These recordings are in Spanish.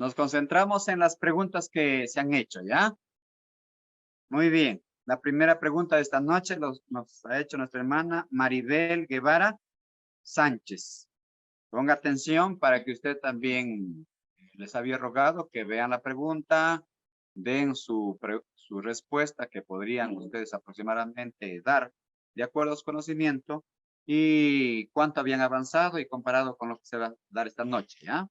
Nos concentramos en las preguntas que se han hecho, ¿ya? Muy bien. La primera pregunta de esta noche nos ha hecho nuestra hermana Maribel Guevara Sánchez. Ponga atención para que usted también les había rogado que vean la pregunta, den su respuesta que podrían ustedes aproximadamente dar de acuerdo a su conocimiento y cuánto habían avanzado y comparado con lo que se va a dar esta noche, ¿ya?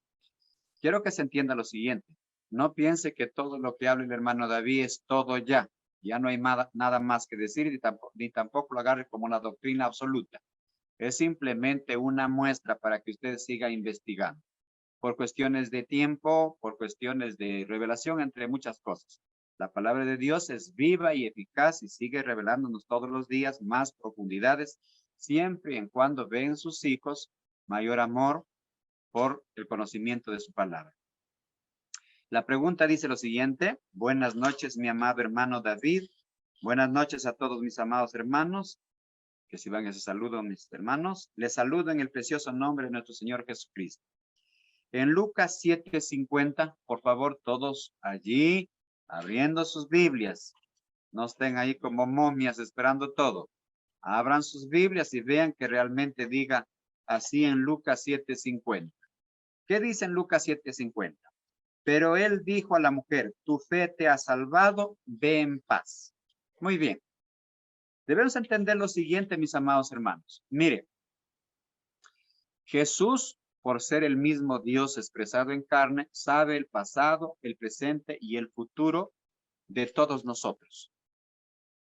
Quiero que se entienda lo siguiente. No piense que todo lo que habla el hermano David es todo ya. Ya no hay nada más que decir ni tampoco lo agarre como una doctrina absoluta. Es simplemente una muestra para que usted siga investigando. Por cuestiones de tiempo, por cuestiones de revelación, entre muchas cosas. La palabra de Dios es viva y eficaz y sigue revelándonos todos los días más profundidades, siempre y en cuando ven sus hijos mayor amor por el conocimiento de su palabra. La pregunta dice lo siguiente. Buenas noches, mi amado hermano David. Buenas noches a todos mis amados hermanos. Que si van ese saludo, mis hermanos. Les saludo en el precioso nombre de nuestro Señor Jesucristo. En Lucas 7:50, por favor, todos allí, abriendo sus Biblias. No estén ahí como momias esperando todo. Abran sus Biblias y vean que realmente diga así en Lucas 7:50. ¿Qué dice en Lucas 7:50? Pero él dijo a la mujer, tu fe te ha salvado, ve en paz. Muy bien. Debemos entender lo siguiente, mis amados hermanos. Mire, Jesús, por ser el mismo Dios expresado en carne, sabe el pasado, el presente y el futuro de todos nosotros.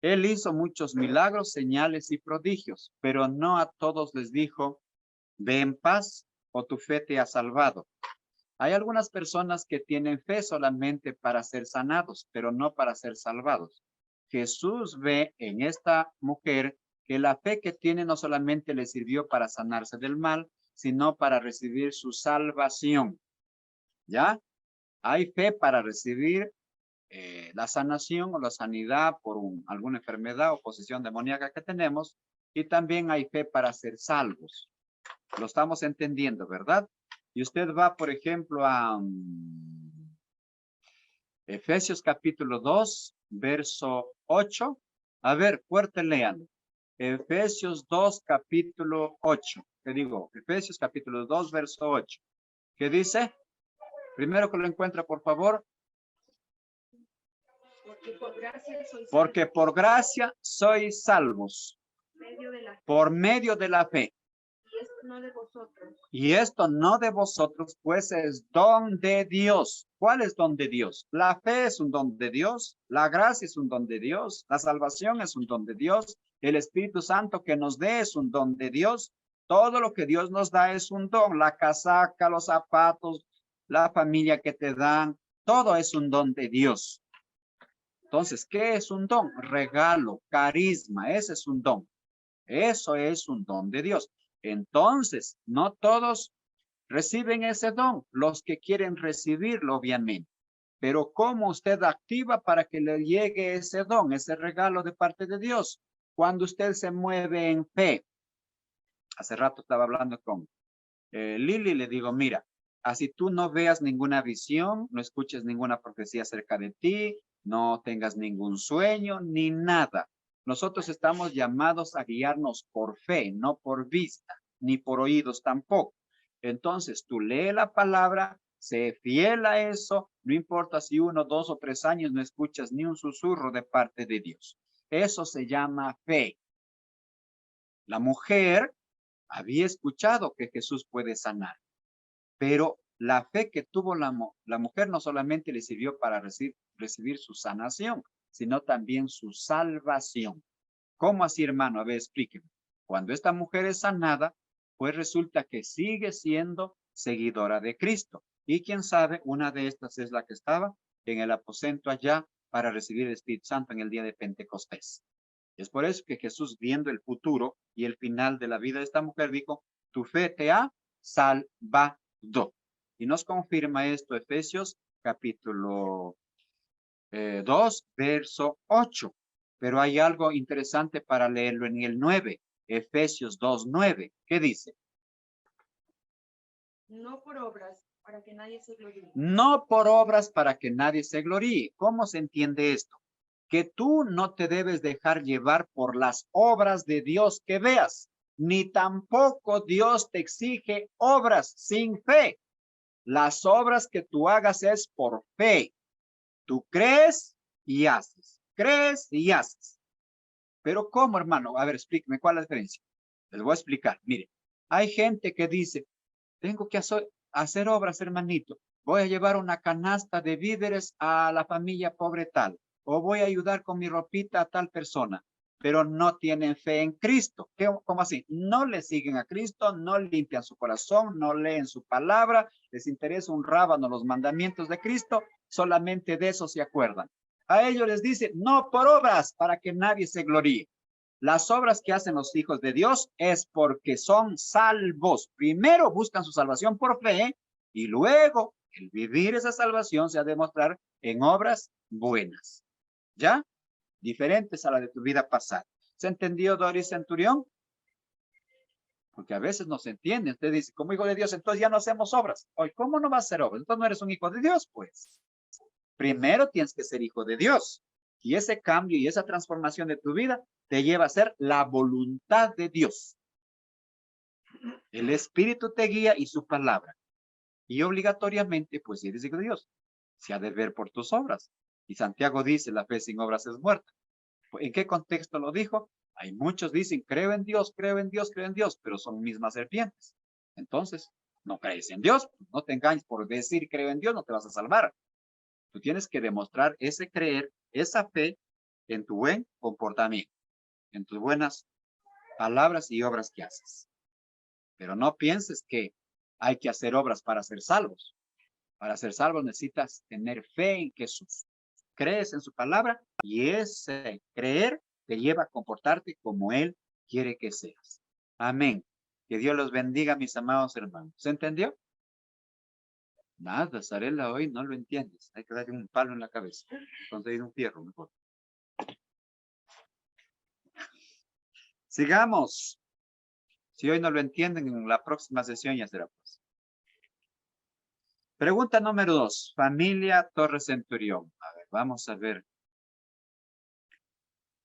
Él hizo muchos milagros, señales y prodigios, pero no a todos les dijo, ve en paz o tu fe te ha salvado. Hay algunas personas que tienen fe solamente para ser sanados, pero no para ser salvados. Jesús ve en esta mujer que la fe que tiene no solamente le sirvió para sanarse del mal, sino para recibir su salvación. ¿Ya? Hay fe para recibir la sanación o la sanidad por alguna enfermedad o posesión demoníaca que tenemos, y también hay fe para ser salvos. Lo estamos entendiendo, ¿verdad? Y usted va, por ejemplo, a Efesios capítulo 2, verso 8. A ver, fuerte léanlo. Efesios 2, capítulo 8. ¿Qué digo? Efesios capítulo 2, verso 8. ¿Qué dice? Primero que lo encuentra, por favor. Porque por gracia sois salvos. Por medio de la fe. Y esto no de vosotros. Y esto no de vosotros, pues es don de Dios. ¿Cuál es don de Dios? La fe es un don de Dios. La gracia es un don de Dios. La salvación es un don de Dios. El Espíritu Santo que nos dé es un don de Dios. Todo lo que Dios nos da es un don. La casaca, los zapatos, la familia que te dan, todo es un don de Dios. Entonces, ¿qué es un don? Regalo, carisma, ese es un don. Eso es un don de Dios. Entonces, no todos reciben ese don, los que quieren recibirlo, obviamente. Pero ¿cómo usted activa para que le llegue ese don, ese regalo de parte de Dios? Cuando usted se mueve en fe. Hace rato estaba hablando con Lili, le digo, mira, así tú no veas ninguna visión, no escuches ninguna profecía acerca de ti, no tengas ningún sueño, ni nada. Nosotros estamos llamados a guiarnos por fe, no por vista, ni por oídos tampoco. Entonces, tú lee la palabra, sé fiel a eso, no importa si 1, 2 o 3 años no escuchas ni un susurro de parte de Dios. Eso se llama fe. La mujer había escuchado que Jesús puede sanar, pero la fe que tuvo la mujer no solamente le sirvió para recibir su sanación, sino también su salvación. ¿Cómo así, hermano? A ver, explíqueme. Cuando esta mujer es sanada, pues resulta que sigue siendo seguidora de Cristo. Y quién sabe, una de estas es la que estaba en el aposento allá para recibir el Espíritu Santo en el día de Pentecostés. Es por eso que Jesús, viendo el futuro y el final de la vida de esta mujer, dijo, tu fe te ha salvado. Y nos confirma esto Efesios capítulo 2, verso 8. Pero hay algo interesante para leerlo en el 9, Efesios 2:9. ¿Qué dice? No por obras, para que nadie se gloríe. No por obras para que nadie se gloríe. ¿Cómo se entiende esto? Que tú no te debes dejar llevar por las obras de Dios que veas, ni tampoco Dios te exige obras sin fe. Las obras que tú hagas es por fe. Tú crees y haces. Crees y haces. Pero ¿cómo, hermano? A ver, explíqueme cuál es la diferencia. Les voy a explicar. Mire, hay gente que dice, tengo que hacer obras, hermanito. Voy a llevar una canasta de víveres a la familia pobre tal. O voy a ayudar con mi ropita a tal persona. Pero no tienen fe en Cristo. ¿Cómo así? No le siguen a Cristo, no limpian su corazón, no leen su palabra, les interesa un rábano los mandamientos de Cristo, solamente de eso se acuerdan. A ellos les dice, no por obras, para que nadie se gloríe. Las obras que hacen los hijos de Dios es porque son salvos. Primero buscan su salvación por fe y luego el vivir esa salvación se ha de demostrar en obras buenas. ¿Ya? Diferentes a la de tu vida pasada. ¿Se entendió, Doris Centurión? Porque a veces no se entiende. Usted dice, como hijo de Dios, entonces ya no hacemos obras. Hoy, ¿cómo no vas a hacer obras? Entonces no eres un hijo de Dios, pues. Primero tienes que ser hijo de Dios. Y ese cambio y esa transformación de tu vida te lleva a ser la voluntad de Dios. El Espíritu te guía y su palabra. Y obligatoriamente, pues si eres hijo de Dios, se ha de ver por tus obras. Y Santiago dice, la fe sin obras es muerta. ¿En qué contexto lo dijo? Hay muchos dicen, creo en Dios, creo en Dios, creo en Dios, pero son mismas serpientes. Entonces, no crees en Dios, no te engañes por decir creo en Dios, no te vas a salvar. Tú tienes que demostrar ese creer, esa fe en tu buen comportamiento, en tus buenas palabras y obras que haces. Pero no pienses que hay que hacer obras para ser salvos. Para ser salvos necesitas tener fe en Jesús. Crees en su palabra y ese creer te lleva a comportarte como Él quiere que seas. Amén. Que Dios los bendiga, mis amados hermanos. ¿Se entendió? Nada, Sarela, hoy no lo entiendes. Hay que darle un palo en la cabeza. Conseguir un fierro mejor. Sigamos. Si hoy no lo entienden, en la próxima sesión ya será pues. Pregunta número 2. Familia Torres Centurión. A ver, vamos a ver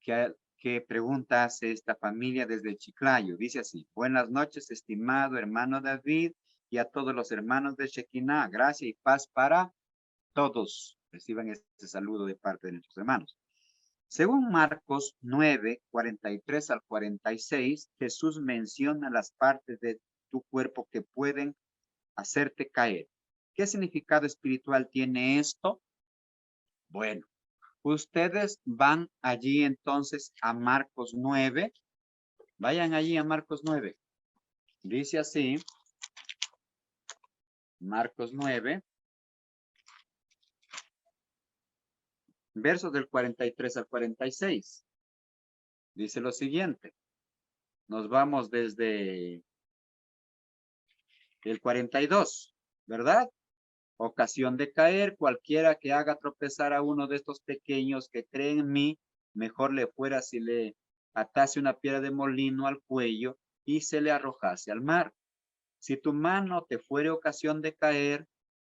qué pregunta hace esta familia desde Chiclayo. Dice así: buenas noches, estimado hermano David, y a todos los hermanos de Shekinah. Gracia y paz para todos. Reciban este saludo de parte de nuestros hermanos. Según Marcos 9, 43 al 46, Jesús menciona las partes de tu cuerpo que pueden hacerte caer. ¿Qué significado espiritual tiene esto? Bueno, ustedes van allí entonces a Marcos 9. Vayan allí a Marcos 9. Dice así, Marcos 9, versos del 43 al 46. Dice lo siguiente. Nos vamos desde el 42, ¿verdad? Ocasión de caer, cualquiera que haga tropezar a uno de estos pequeños que creen en mí, mejor le fuera si le atase una piedra de molino al cuello y se le arrojase al mar. Si tu mano te fuere ocasión de caer,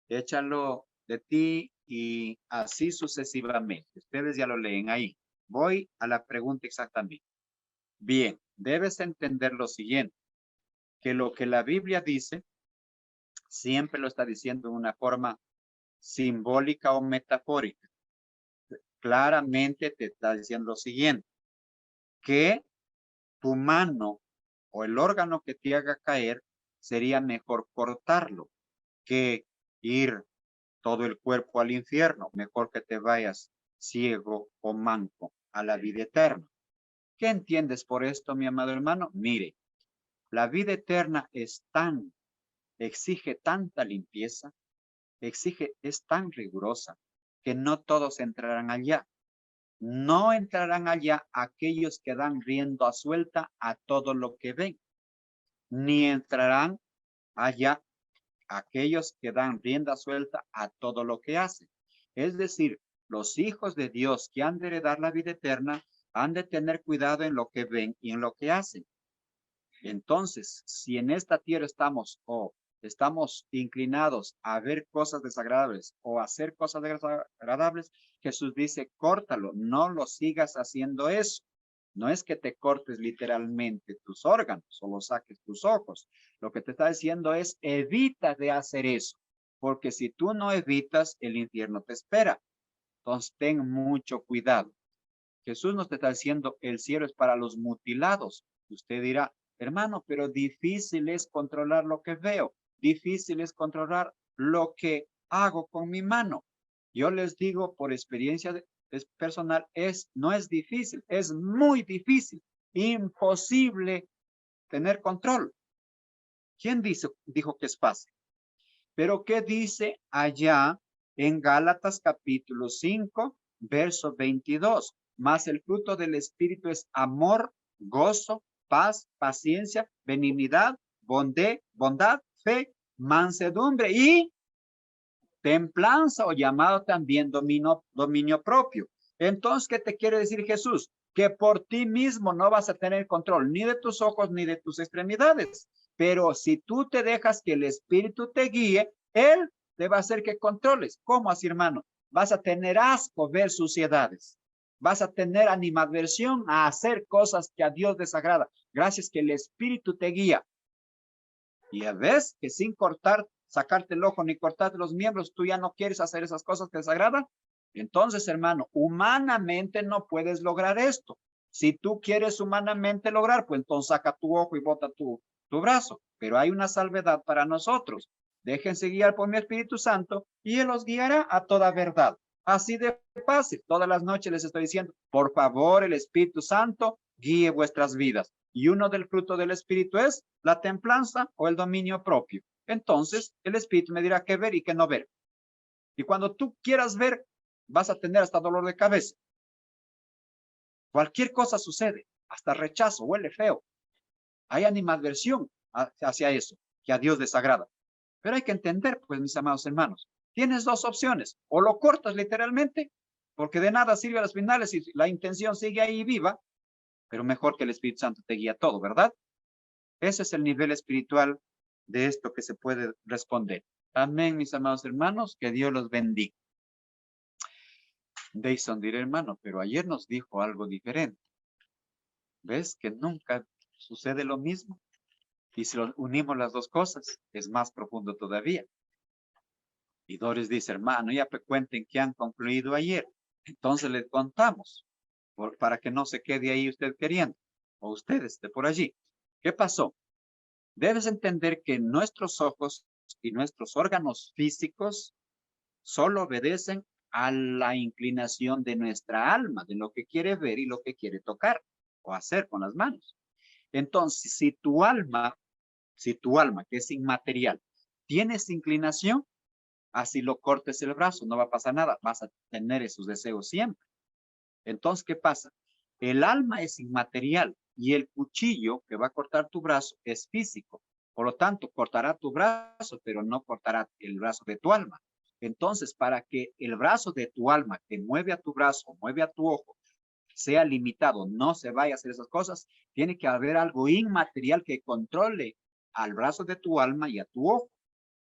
échalo de ti y así sucesivamente. Ustedes ya lo leen ahí. Voy a la pregunta exactamente. Bien, debes entender lo siguiente, que lo que la Biblia dice siempre lo está diciendo de una forma simbólica o metafórica. Claramente te está diciendo lo siguiente, que tu mano o el órgano que te haga caer sería mejor cortarlo que ir todo el cuerpo al infierno. Mejor que te vayas ciego o manco a la vida eterna. ¿Qué entiendes por esto, mi amado hermano? Mire, la vida eterna exige tanta limpieza, es tan rigurosa que no todos entrarán allá. No entrarán allá aquellos que dan rienda suelta a todo lo que ven, ni entrarán allá aquellos que dan rienda suelta a todo lo que hacen. Es decir, los hijos de Dios que han de heredar la vida eterna han de tener cuidado en lo que ven y en lo que hacen. Entonces, si en esta tierra estamos estamos inclinados a ver cosas desagradables o a hacer cosas desagradables, Jesús dice, córtalo, no lo sigas haciendo eso. No es que te cortes literalmente tus órganos o lo saques tus ojos. Lo que te está diciendo es, evita de hacer eso, porque si tú no evitas, el infierno te espera. Entonces, ten mucho cuidado. Jesús nos está diciendo, el cielo es para los mutilados. Usted dirá, hermano, pero difícil es controlar lo que veo. Difícil es controlar lo que hago con mi mano. Yo les digo por experiencia personal, no es difícil, es muy difícil, imposible tener control. ¿Quién dijo que es fácil? Pero ¿qué dice allá en Gálatas capítulo 5, verso 22? Mas el fruto del Espíritu es amor, gozo, paz, paciencia, benignidad, bondad, fe, mansedumbre y templanza, o llamado también dominio propio. Entonces, ¿qué te quiere decir Jesús? Que por ti mismo no vas a tener control ni de tus ojos ni de tus extremidades. Pero si tú te dejas que el Espíritu te guíe, Él te va a hacer que controles. ¿Cómo así, hermano? Vas a tener asco ver suciedades. Vas a tener animadversión a hacer cosas que a Dios desagrada. Gracias que el Espíritu te guía. Y a veces que sin sacarte el ojo ni cortarte los miembros, tú ya no quieres hacer esas cosas que desagradan. Entonces, hermano, humanamente no puedes lograr esto. Si tú quieres humanamente lograr, pues entonces saca tu ojo y bota tu brazo. Pero hay una salvedad para nosotros. Déjense guiar por mi Espíritu Santo y Él los guiará a toda verdad. Así de fácil. Todas las noches les estoy diciendo, por favor, el Espíritu Santo guíe vuestras vidas. Y uno del fruto del Espíritu es la templanza o el dominio propio. Entonces, el Espíritu me dirá qué ver y qué no ver. Y cuando tú quieras ver, vas a tener hasta dolor de cabeza. Cualquier cosa sucede, hasta rechazo, huele feo. Hay animadversión hacia eso, que a Dios desagrada. Pero hay que entender, pues, mis amados hermanos, tienes dos opciones. O lo cortas literalmente, porque de nada sirve a las finales si la intención sigue ahí viva, pero mejor que el Espíritu Santo te guía todo, ¿verdad? Ese es el nivel espiritual de esto que se puede responder. Amén, mis amados hermanos, que Dios los bendiga. Dayson dirá, hermano, pero ayer nos dijo algo diferente. ¿Ves que nunca sucede lo mismo? Y si unimos las dos cosas, es más profundo todavía. Y Doris dice, hermano, ya cuenten que han concluido ayer. Entonces les contamos, para que no se quede ahí usted queriendo, o usted esté por allí. ¿Qué pasó? Debes entender que nuestros ojos y nuestros órganos físicos solo obedecen a la inclinación de nuestra alma, de lo que quiere ver y lo que quiere tocar o hacer con las manos. Entonces, si tu alma, que es inmaterial, tienes inclinación, así lo cortes el brazo, no va a pasar nada, vas a tener esos deseos siempre. Entonces, ¿qué pasa? El alma es inmaterial y el cuchillo que va a cortar tu brazo es físico. Por lo tanto, cortará tu brazo, pero no cortará el brazo de tu alma. Entonces, para que el brazo de tu alma que mueve a tu brazo, mueve a tu ojo, sea limitado, no se vaya a hacer esas cosas, tiene que haber algo inmaterial que controle al brazo de tu alma y a tu ojo.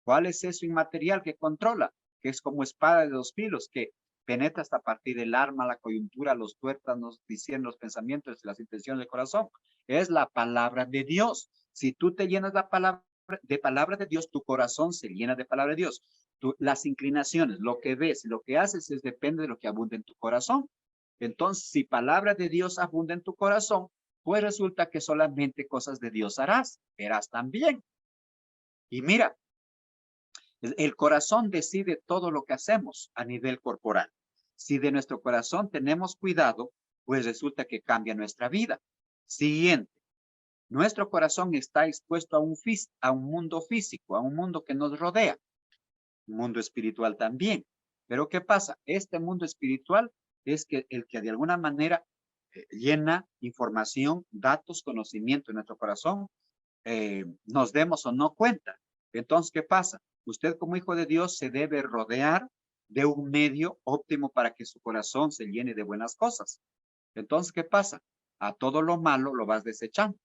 ¿Cuál es eso inmaterial que controla? Que es como espada de dos filos, que penetra hasta partir del alma, la coyuntura, los tuétanos, diciendo los pensamientos y las intenciones del corazón. Es la palabra de Dios. Si tú te llenas de palabra de Dios, tu corazón se llena de palabra de Dios. Las inclinaciones, lo que ves, lo que haces, depende de lo que abunda en tu corazón. Entonces, si palabra de Dios abunda en tu corazón, pues resulta que solamente cosas de Dios verás también. Y mira, el corazón decide todo lo que hacemos a nivel corporal. Si de nuestro corazón tenemos cuidado, pues resulta que cambia nuestra vida. Siguiente, nuestro corazón está expuesto a un mundo físico, a un mundo que nos rodea, un mundo espiritual también. Pero ¿qué pasa? Este mundo espiritual es el que de alguna manera llena información, datos, conocimiento en nuestro corazón, nos demos o no cuenta. Entonces, ¿qué pasa? Usted como hijo de Dios se debe rodear de un medio óptimo para que su corazón se llene de buenas cosas. Entonces, ¿qué pasa? A todo lo malo lo vas desechando.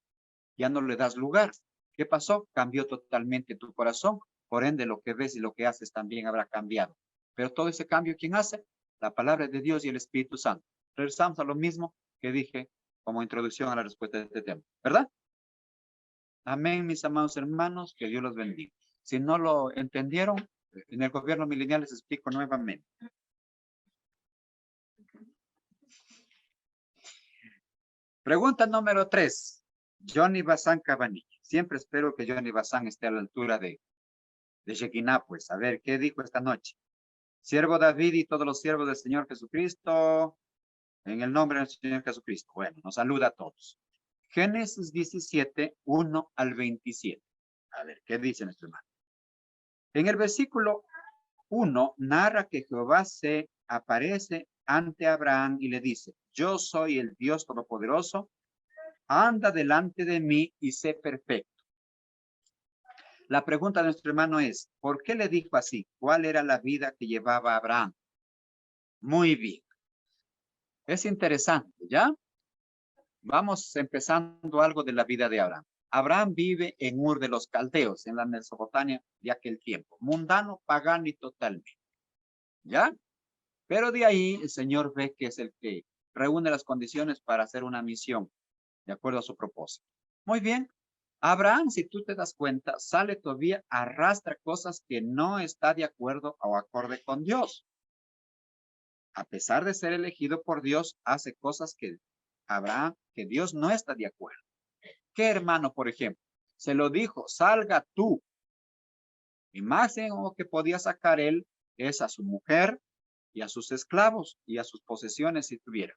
Ya no le das lugar. ¿Qué pasó? Cambió totalmente tu corazón. Por ende, lo que ves y lo que haces también habrá cambiado. Pero todo ese cambio, ¿quién hace? La palabra de Dios y el Espíritu Santo. Regresamos a lo mismo que dije como introducción a la respuesta de este tema, ¿verdad? Amén, mis amados hermanos, que Dios los bendiga. Si no lo entendieron, en el gobierno milenial les explico nuevamente. Pregunta número 3. Johnny Bazán Cabanilla. Siempre espero que Johnny Bazán esté a la altura de Shekinah, pues. A ver, ¿qué dijo esta noche? Siervo David y todos los siervos del Señor Jesucristo, en el nombre del Señor Jesucristo. Bueno, nos saluda a todos. Génesis 17, 1 al 27. A ver, ¿qué dice nuestro hermano? En el versículo 1 narra que Jehová se aparece ante Abraham y le dice, yo soy el Dios Todopoderoso, anda delante de mí y sé perfecto. La pregunta de nuestro hermano es, ¿por qué le dijo así? ¿Cuál era la vida que llevaba Abraham? Muy bien. Es interesante, ¿ya? Vamos empezando algo de la vida de Abraham. Abraham vive en Ur de los Caldeos, en la Mesopotamia de aquel tiempo. Mundano, pagano y totalmente. ¿Ya? Pero de ahí el Señor ve que es el que reúne las condiciones para hacer una misión de acuerdo a su propósito. Muy bien. Abraham, si tú te das cuenta, sale todavía, arrastra cosas que no está de acuerdo o acorde con Dios. A pesar de ser elegido por Dios, hace cosas que Abraham, que Dios no está de acuerdo. ¿Qué hermano, por ejemplo? Se lo dijo, salga tú. Y máximo que podía sacar él es a su mujer y a sus esclavos y a sus posesiones si tuviera.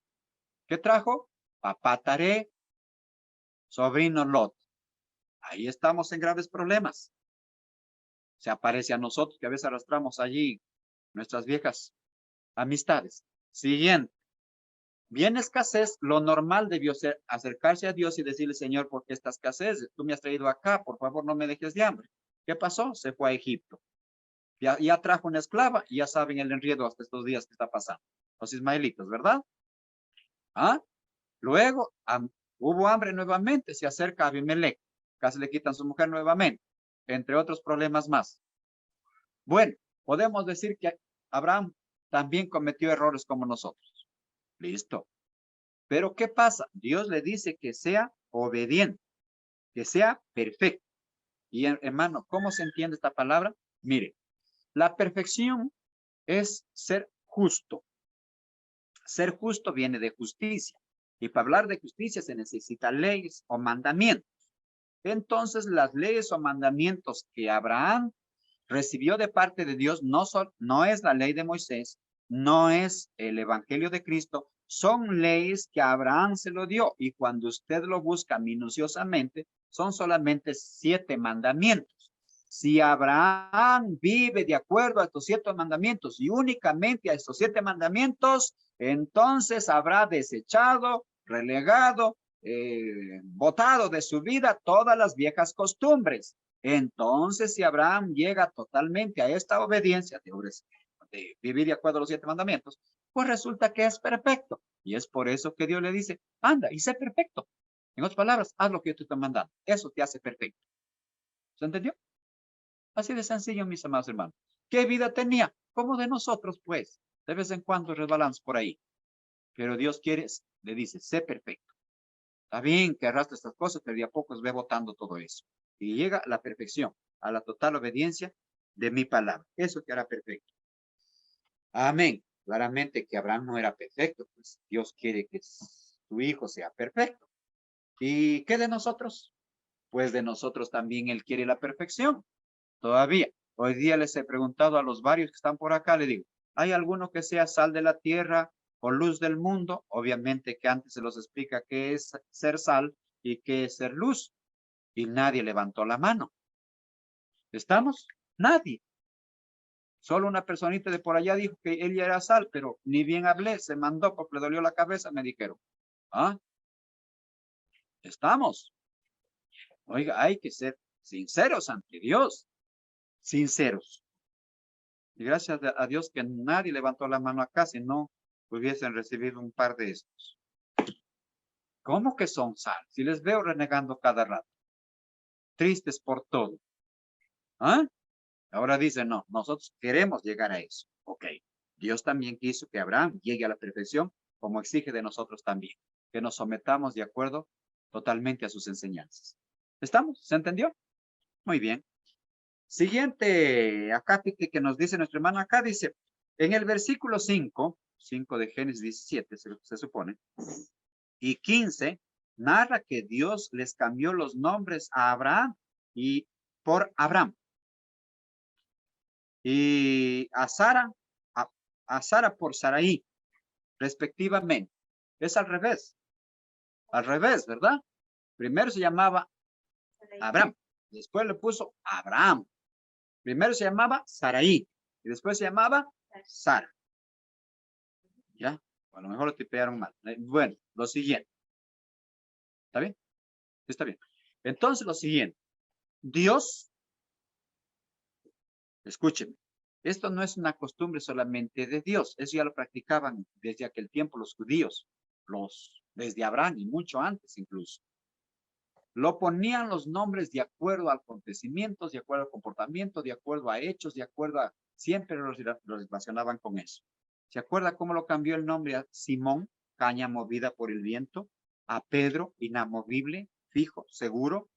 ¿Qué trajo? Papá Taré, sobrino Lot. Ahí estamos en graves problemas. Se aparece a nosotros que a veces arrastramos allí nuestras viejas amistades. Siguiente. Viene escasez, lo normal debió ser acercarse a Dios y decirle, Señor, ¿por qué esta escasez? Tú me has traído acá, por favor no me dejes de hambre. ¿Qué pasó? Se fue a Egipto. Ya trajo una esclava y ya saben el enredo hasta estos días que está pasando. Los ismaelitas, ¿verdad? ¿Ah? Luego hubo hambre nuevamente, se acerca a Abimelech, casi le quitan su mujer nuevamente, entre otros problemas más. Bueno, podemos decir que Abraham también cometió errores como nosotros. Listo. Pero ¿qué pasa? Dios le dice que sea obediente, que sea perfecto. Y hermano, ¿cómo se entiende esta palabra? Mire, la perfección es ser justo. Ser justo viene de justicia. Y para hablar de justicia se necesitan leyes o mandamientos. Entonces, las leyes o mandamientos que Abraham recibió de parte de Dios no es la ley de Moisés, no es el evangelio de Cristo, son leyes que Abraham se lo dio. Y cuando usted lo busca minuciosamente, son solamente 7 mandamientos. Si Abraham vive de acuerdo a estos 7 mandamientos y únicamente a estos 7 mandamientos, entonces habrá desechado, relegado, botado de su vida todas las viejas costumbres. Entonces, si Abraham llega totalmente a esta obediencia de vivir de acuerdo a los 7 mandamientos, pues resulta que es perfecto. Y es por eso que Dios le dice, anda y sé perfecto. En otras palabras, haz lo que yo te estoy mandando. Eso te hace perfecto. ¿Se entendió? Así de sencillo, mis amados hermanos. ¿Qué vida tenía? Como de nosotros, pues. De vez en cuando resbalamos por ahí. Pero Dios quiere, le dice, sé perfecto. Está bien que arrastre estas cosas, pero de a poco ve botando todo eso. Y llega a la perfección, a la total obediencia de mi palabra. Eso te hará perfecto. Amén. Claramente que Abraham no era perfecto, pues Dios quiere que su hijo sea perfecto. ¿Y qué de nosotros? Pues de nosotros también Él quiere la perfección. Todavía. Hoy día les he preguntado a los varios que están por acá, le digo, ¿hay alguno que sea sal de la tierra o luz del mundo? Obviamente que antes se los explica qué es ser sal y qué es ser luz. Y nadie levantó la mano. ¿Estamos? Nadie. Solo una personita de por allá dijo que él ya era sal, pero ni bien hablé, se mandó porque le dolió la cabeza, me dijeron. ¿Ah? Estamos. Oiga, hay que ser sinceros ante Dios. Sinceros. Y gracias a Dios que nadie levantó la mano acá, si no hubiesen recibido un par de estos. ¿Cómo que son sal? Si les veo renegando cada rato. tristes por todo. ¿Ah? Ahora dice, no, nosotros queremos llegar a eso. Ok, Dios también quiso que Abraham llegue a la perfección, como exige de nosotros también, que nos sometamos de acuerdo totalmente a sus enseñanzas. ¿Estamos? ¿Se entendió? Muy bien. Siguiente acápite que nos dice nuestro hermano acá, dice, en el versículo 5 de Génesis 17, se supone, y 15, narra que Dios les cambió los nombres a Abraham y por Abraham. Y a Sara, a Sara por Sarai, respectivamente. Es al revés, ¿verdad? Primero se llamaba Abraham, después le puso Abraham. Primero se llamaba Sarai y después se llamaba Sara. ¿Ya? A lo mejor lo tipearon mal. Bueno, lo siguiente. ¿Está bien? Está bien. Entonces, lo siguiente. Dios, escúcheme, esto no es una costumbre solamente de Dios. Eso ya lo practicaban desde aquel tiempo los judíos, desde Abraham y mucho antes incluso. Lo ponían los nombres de acuerdo a acontecimientos, de acuerdo al comportamiento, de acuerdo a hechos, de acuerdo a... Siempre los relacionaban con eso. ¿Se acuerda cómo lo cambió el nombre a Simón, caña movida por el viento? A Pedro, inamovible, fijo, seguro.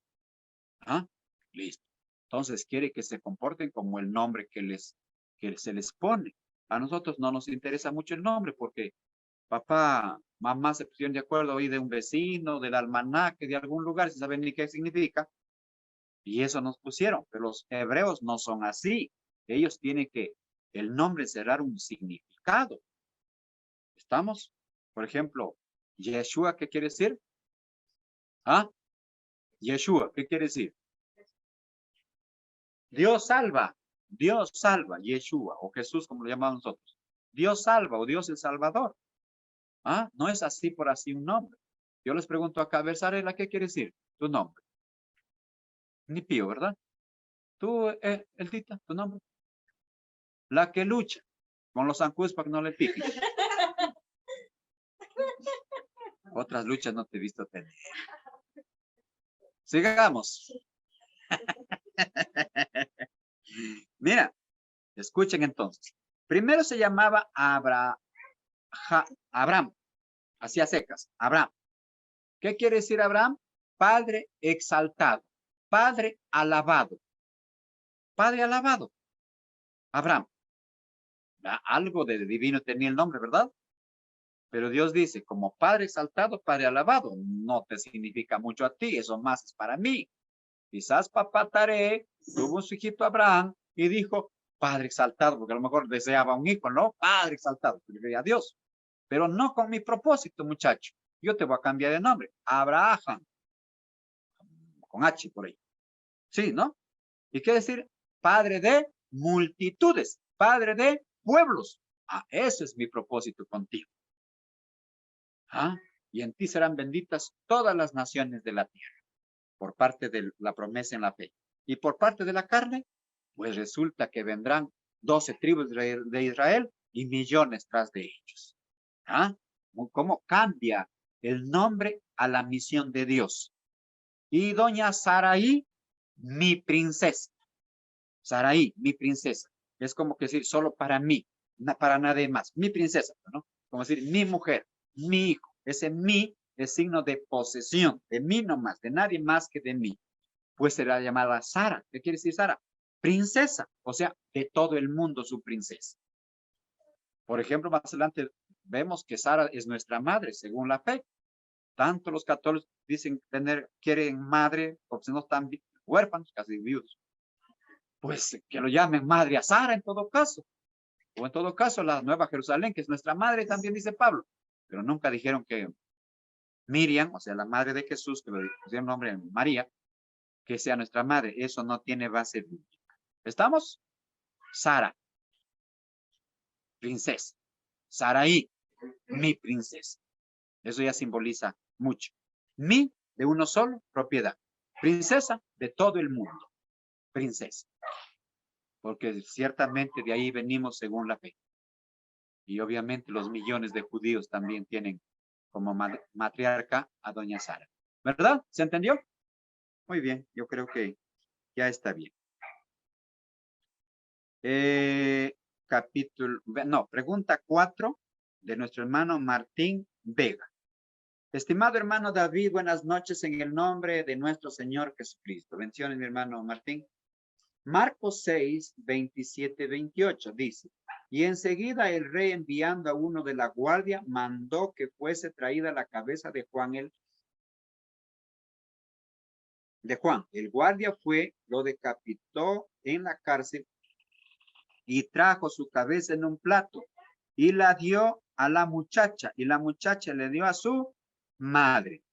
¿Ah? Listo. Entonces quiere que se comporten como el nombre que se les pone. A nosotros no nos interesa mucho el nombre porque papá, mamá se pusieron de acuerdo hoy de un vecino, del almanaque, de algún lugar, sin saber ni qué significa. Y eso nos pusieron. Pero los hebreos no son así. Ellos tienen que el nombre cerrar un significado. ¿Estamos? Por ejemplo, Yeshua, ¿qué quiere decir? ¿Ah? Yeshua, ¿qué quiere decir? Dios salva, Yeshua, o Jesús, como lo llamamos nosotros. Dios salva, o Dios el Salvador. ¿Ah? No es así por así un nombre. Yo les pregunto acá, a ver, Sarela, ¿qué quiere decir tu nombre? Ni pío, ¿verdad? Tú, Eltita, tu nombre. La que lucha con los zancudos para que no le piquen. Otras luchas no te he visto tener. Sigamos. Mira, escuchen entonces. Primero se llamaba Abraham, así a secas, Abraham. ¿Qué quiere decir Abraham? Padre exaltado, padre alabado. Padre alabado, Abraham. Algo de divino tenía el nombre, ¿verdad? Pero Dios dice, como padre exaltado, padre alabado, no te significa mucho a ti, eso más es para mí. Quizás papá Taré tuvo su hijito Abraham y dijo, padre exaltado, porque a lo mejor deseaba un hijo, ¿no? Padre exaltado, porque veía a Dios. Pero no con mi propósito, muchacho. Yo te voy a cambiar de nombre. Abraham. Con H por ahí. Sí, ¿no? ¿Y qué decir? Padre de multitudes. Padre de pueblos. Ah, ese es mi propósito contigo. ¿Ah? Y en ti serán benditas todas las naciones de la tierra. Por parte de la promesa en la fe. Y por parte de la carne, pues resulta que vendrán 12 tribus de Israel y millones tras de ellos. ¿Ah? ¿Cómo cambia el nombre a la misión de Dios? Y doña Sarai, mi princesa. Sarai, mi princesa. Es como que decir solo para mí, para nadie más. Mi princesa, ¿no? Como decir mi mujer, mi hijo. Ese mi es signo de posesión, de mí nomás, de nadie más que de mí. Pues será llamada Sara. ¿Qué quiere decir Sara? Princesa, o sea, de todo el mundo su princesa. Por ejemplo, más adelante vemos que Sara es nuestra madre, según la fe. Tanto los católicos dicen quieren madre, porque si no están huérfanos, casi viudos. Pues que lo llamen madre a Sara en todo caso. O en todo caso, la Nueva Jerusalén, que es nuestra madre, también dice Pablo. Pero nunca dijeron que Miriam, o sea, la madre de Jesús, que le pusieron nombre María, que sea nuestra madre. Eso no tiene base bíblica. ¿Estamos? Sara, princesa. Sarai, mi princesa. Eso ya simboliza mucho. Mi, de uno solo, propiedad. Princesa, de todo el mundo. Princesa. Porque ciertamente de ahí venimos según la fe. Y obviamente los millones de judíos también tienen como matriarca a doña Sara. ¿Verdad? ¿Se entendió? Muy bien, yo creo que ya está bien. Pregunta 4 de nuestro hermano Martín Vega. Estimado hermano David, buenas noches en el nombre de nuestro Señor Jesucristo. Bendiciones, mi hermano Martín. Marcos 6, 27, 28 dice, y enseguida el rey, enviando a uno de la guardia, mandó que fuese traída la cabeza de Juan. El guardia fue, lo decapitó en la cárcel y trajo su cabeza en un plato y la dio a la muchacha y la muchacha le dio a su madre.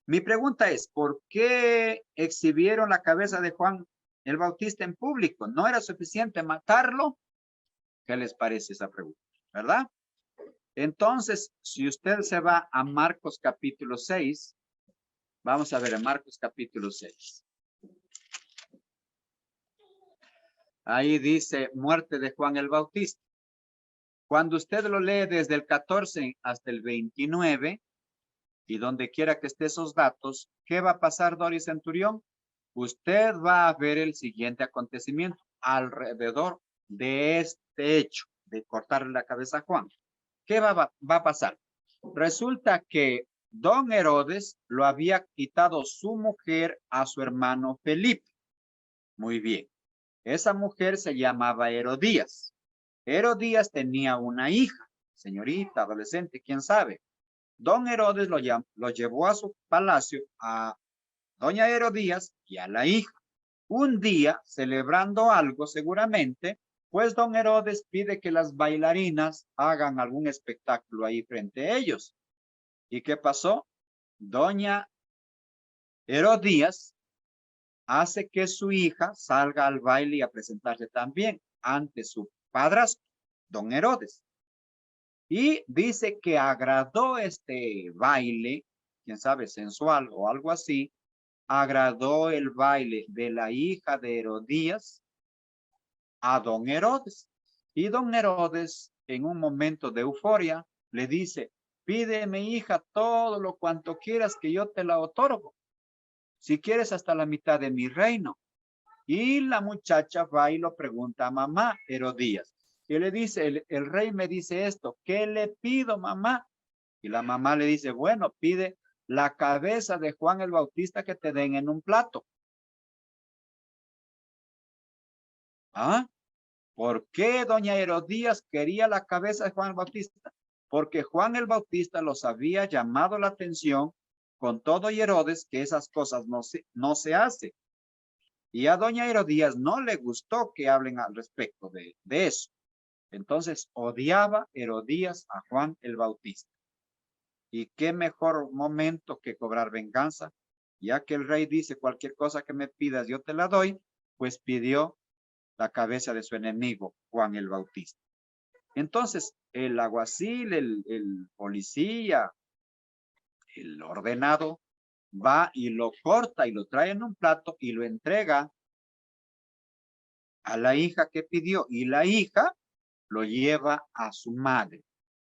Mi pregunta es, ¿por qué exhibieron la cabeza de Juan el Bautista en público? ¿No era suficiente matarlo? ¿Qué les parece esa pregunta? ¿Verdad? Entonces, si usted se va a Marcos capítulo 6, vamos a ver en Marcos capítulo 6. Ahí dice muerte de Juan el Bautista. Cuando usted lo lee desde el 14 hasta el 29, y donde quiera que esté esos datos, ¿qué va a pasar, Doris Centurión? Usted va a ver el siguiente acontecimiento alrededor de este hecho de cortarle la cabeza a Juan. ¿Qué va a pasar? Resulta que don Herodes lo había quitado su mujer a su hermano Felipe. Muy bien. Esa mujer se llamaba Herodías. Herodías tenía una hija, señorita, adolescente, quién sabe. Don Herodes lo llevó a su palacio a doña Herodías y a la hija. Un día, celebrando algo seguramente, pues don Herodes pide que las bailarinas hagan algún espectáculo ahí frente a ellos. ¿Y qué pasó? Doña Herodías hace que su hija salga al baile y a presentarse también ante su padrastro, don Herodes. Y dice que agradó este baile, quién sabe, sensual o algo así, agradó el baile de la hija de Herodías a don Herodes. Y don Herodes, en un momento de euforia, le dice, pídeme, hija, todo lo cuanto quieras que yo te la otorgo. Si quieres hasta la mitad de mi reino. Y la muchacha va y lo pregunta a mamá Herodías. Y le dice, el rey me dice esto, ¿qué le pido, mamá? Y la mamá le dice, bueno, pide la cabeza de Juan el Bautista que te den en un plato. ¿Ah? ¿Por qué doña Herodías quería la cabeza de Juan el Bautista? Porque Juan el Bautista los había llamado la atención con todo y Herodes que esas cosas no se hacen. Y a doña Herodías no le gustó que hablen al respecto de eso. Entonces odiaba Herodías a Juan el Bautista. Y qué mejor momento que cobrar venganza, ya que el rey dice cualquier cosa que me pidas yo te la doy, pues pidió la cabeza de su enemigo, Juan el Bautista. Entonces, el alguacil, el policía, el ordenado, va y lo corta y lo trae en un plato y lo entrega a la hija que pidió. Y la hija lo lleva a su madre.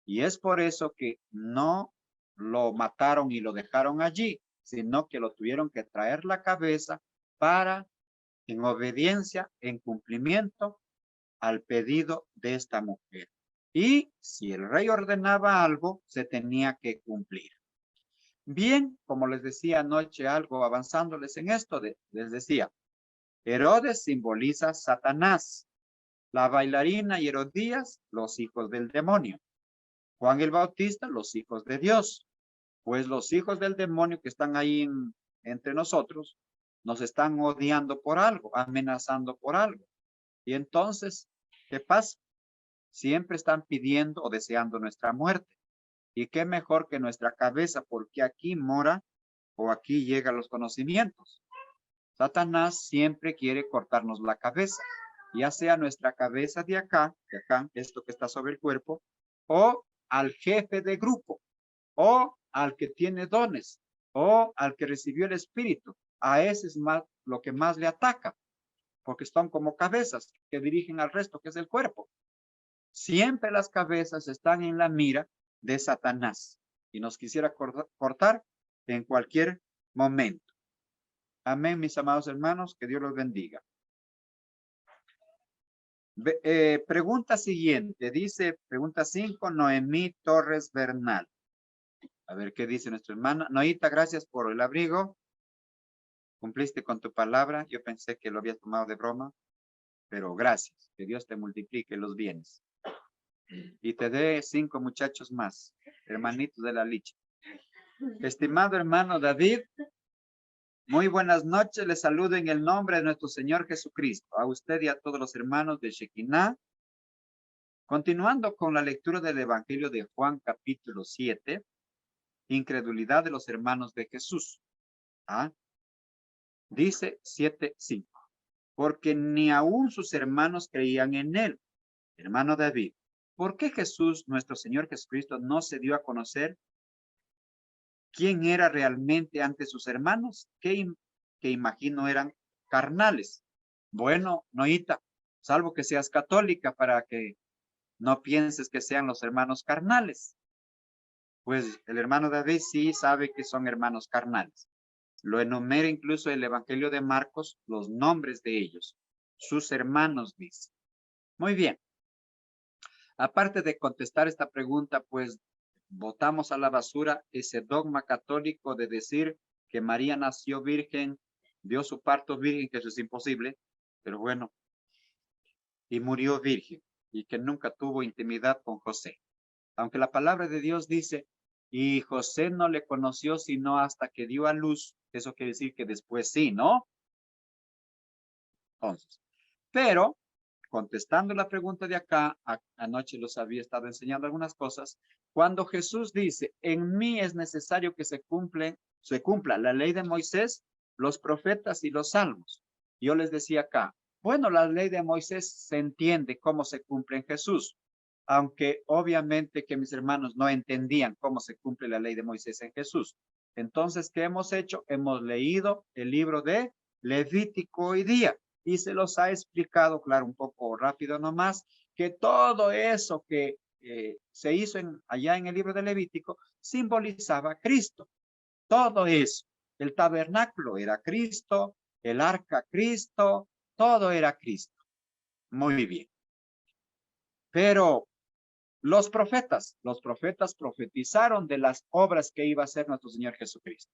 Y es por eso que no lo mataron y lo dejaron allí, sino que lo tuvieron que traer la cabeza para, en obediencia, en cumplimiento al pedido de esta mujer. Y si el rey ordenaba algo, se tenía que cumplir. Bien, como les decía anoche algo avanzándoles en esto, les decía, Herodes simboliza Satanás, la bailarina y Herodías, los hijos del demonio. Juan el Bautista, los hijos de Dios. Pues los hijos del demonio que están ahí entre nosotros, nos están odiando por algo, amenazando por algo. Y entonces, ¿qué pasa? Siempre están pidiendo o deseando nuestra muerte. Y qué mejor que nuestra cabeza, porque aquí mora o aquí llegan los conocimientos. Satanás siempre quiere cortarnos la cabeza, ya sea nuestra cabeza de acá, esto que está sobre el cuerpo, o al jefe de grupo, o al que tiene dones, o al que recibió el espíritu. A ese es más lo que más le ataca, porque están como cabezas que dirigen al resto, que es el cuerpo. Siempre las cabezas están en la mira de Satanás y nos quisiera cortar en cualquier momento. Amén, mis amados hermanos, que Dios los bendiga. Pregunta siguiente, dice, pregunta 5, Noemí Torres Bernal. A ver qué dice nuestra hermana. Noita, gracias por el abrigo. Cumpliste con tu palabra. Yo pensé que lo habías tomado de broma, pero gracias. Que Dios te multiplique los bienes. Y te dé 5 muchachos más, hermanitos de la licha. Estimado hermano David, muy buenas noches. Les saludo en el nombre de nuestro Señor Jesucristo. A usted y a todos los hermanos de Shekinah. Continuando con la lectura del Evangelio de Juan, capítulo 7, incredulidad de los hermanos de Jesús. ¿Ah? Dice 7:5. Porque ni aún sus hermanos creían en él. Hermano David, ¿por qué Jesús, nuestro Señor Jesucristo, no se dio a conocer quién era realmente ante sus hermanos? Que imagino eran carnales. Bueno, Noita, salvo que seas católica para que no pienses que sean los hermanos carnales. Pues el hermano David sí sabe que son hermanos carnales. Lo enumera incluso el Evangelio de Marcos, los nombres de ellos. Sus hermanos, dice. Muy bien. Aparte de contestar esta pregunta, pues botamos a la basura ese dogma católico de decir que María nació virgen, dio su parto virgen, que eso es imposible, pero bueno, y murió virgen, y que nunca tuvo intimidad con José. Aunque la palabra de Dios dice, y José no le conoció sino hasta que dio a luz, eso quiere decir que después sí, ¿no? Entonces, pero contestando la pregunta de acá, anoche los había estado enseñando algunas cosas, cuando Jesús dice, en mí es necesario que se cumpla la ley de Moisés, los profetas y los salmos. Yo les decía acá, bueno, la ley de Moisés se entiende cómo se cumple en Jesús, aunque obviamente que mis hermanos no entendían cómo se cumple la ley de Moisés en Jesús. Entonces, ¿qué hemos hecho? Hemos leído el libro de Levítico hoy día y se los ha explicado, claro, un poco rápido nomás, que todo eso que se hizo allá en el libro de Levítico simbolizaba a Cristo. Todo eso. El tabernáculo era Cristo, el arca Cristo, todo era Cristo. Muy bien. Pero los profetas profetizaron de las obras que iba a hacer nuestro Señor Jesucristo.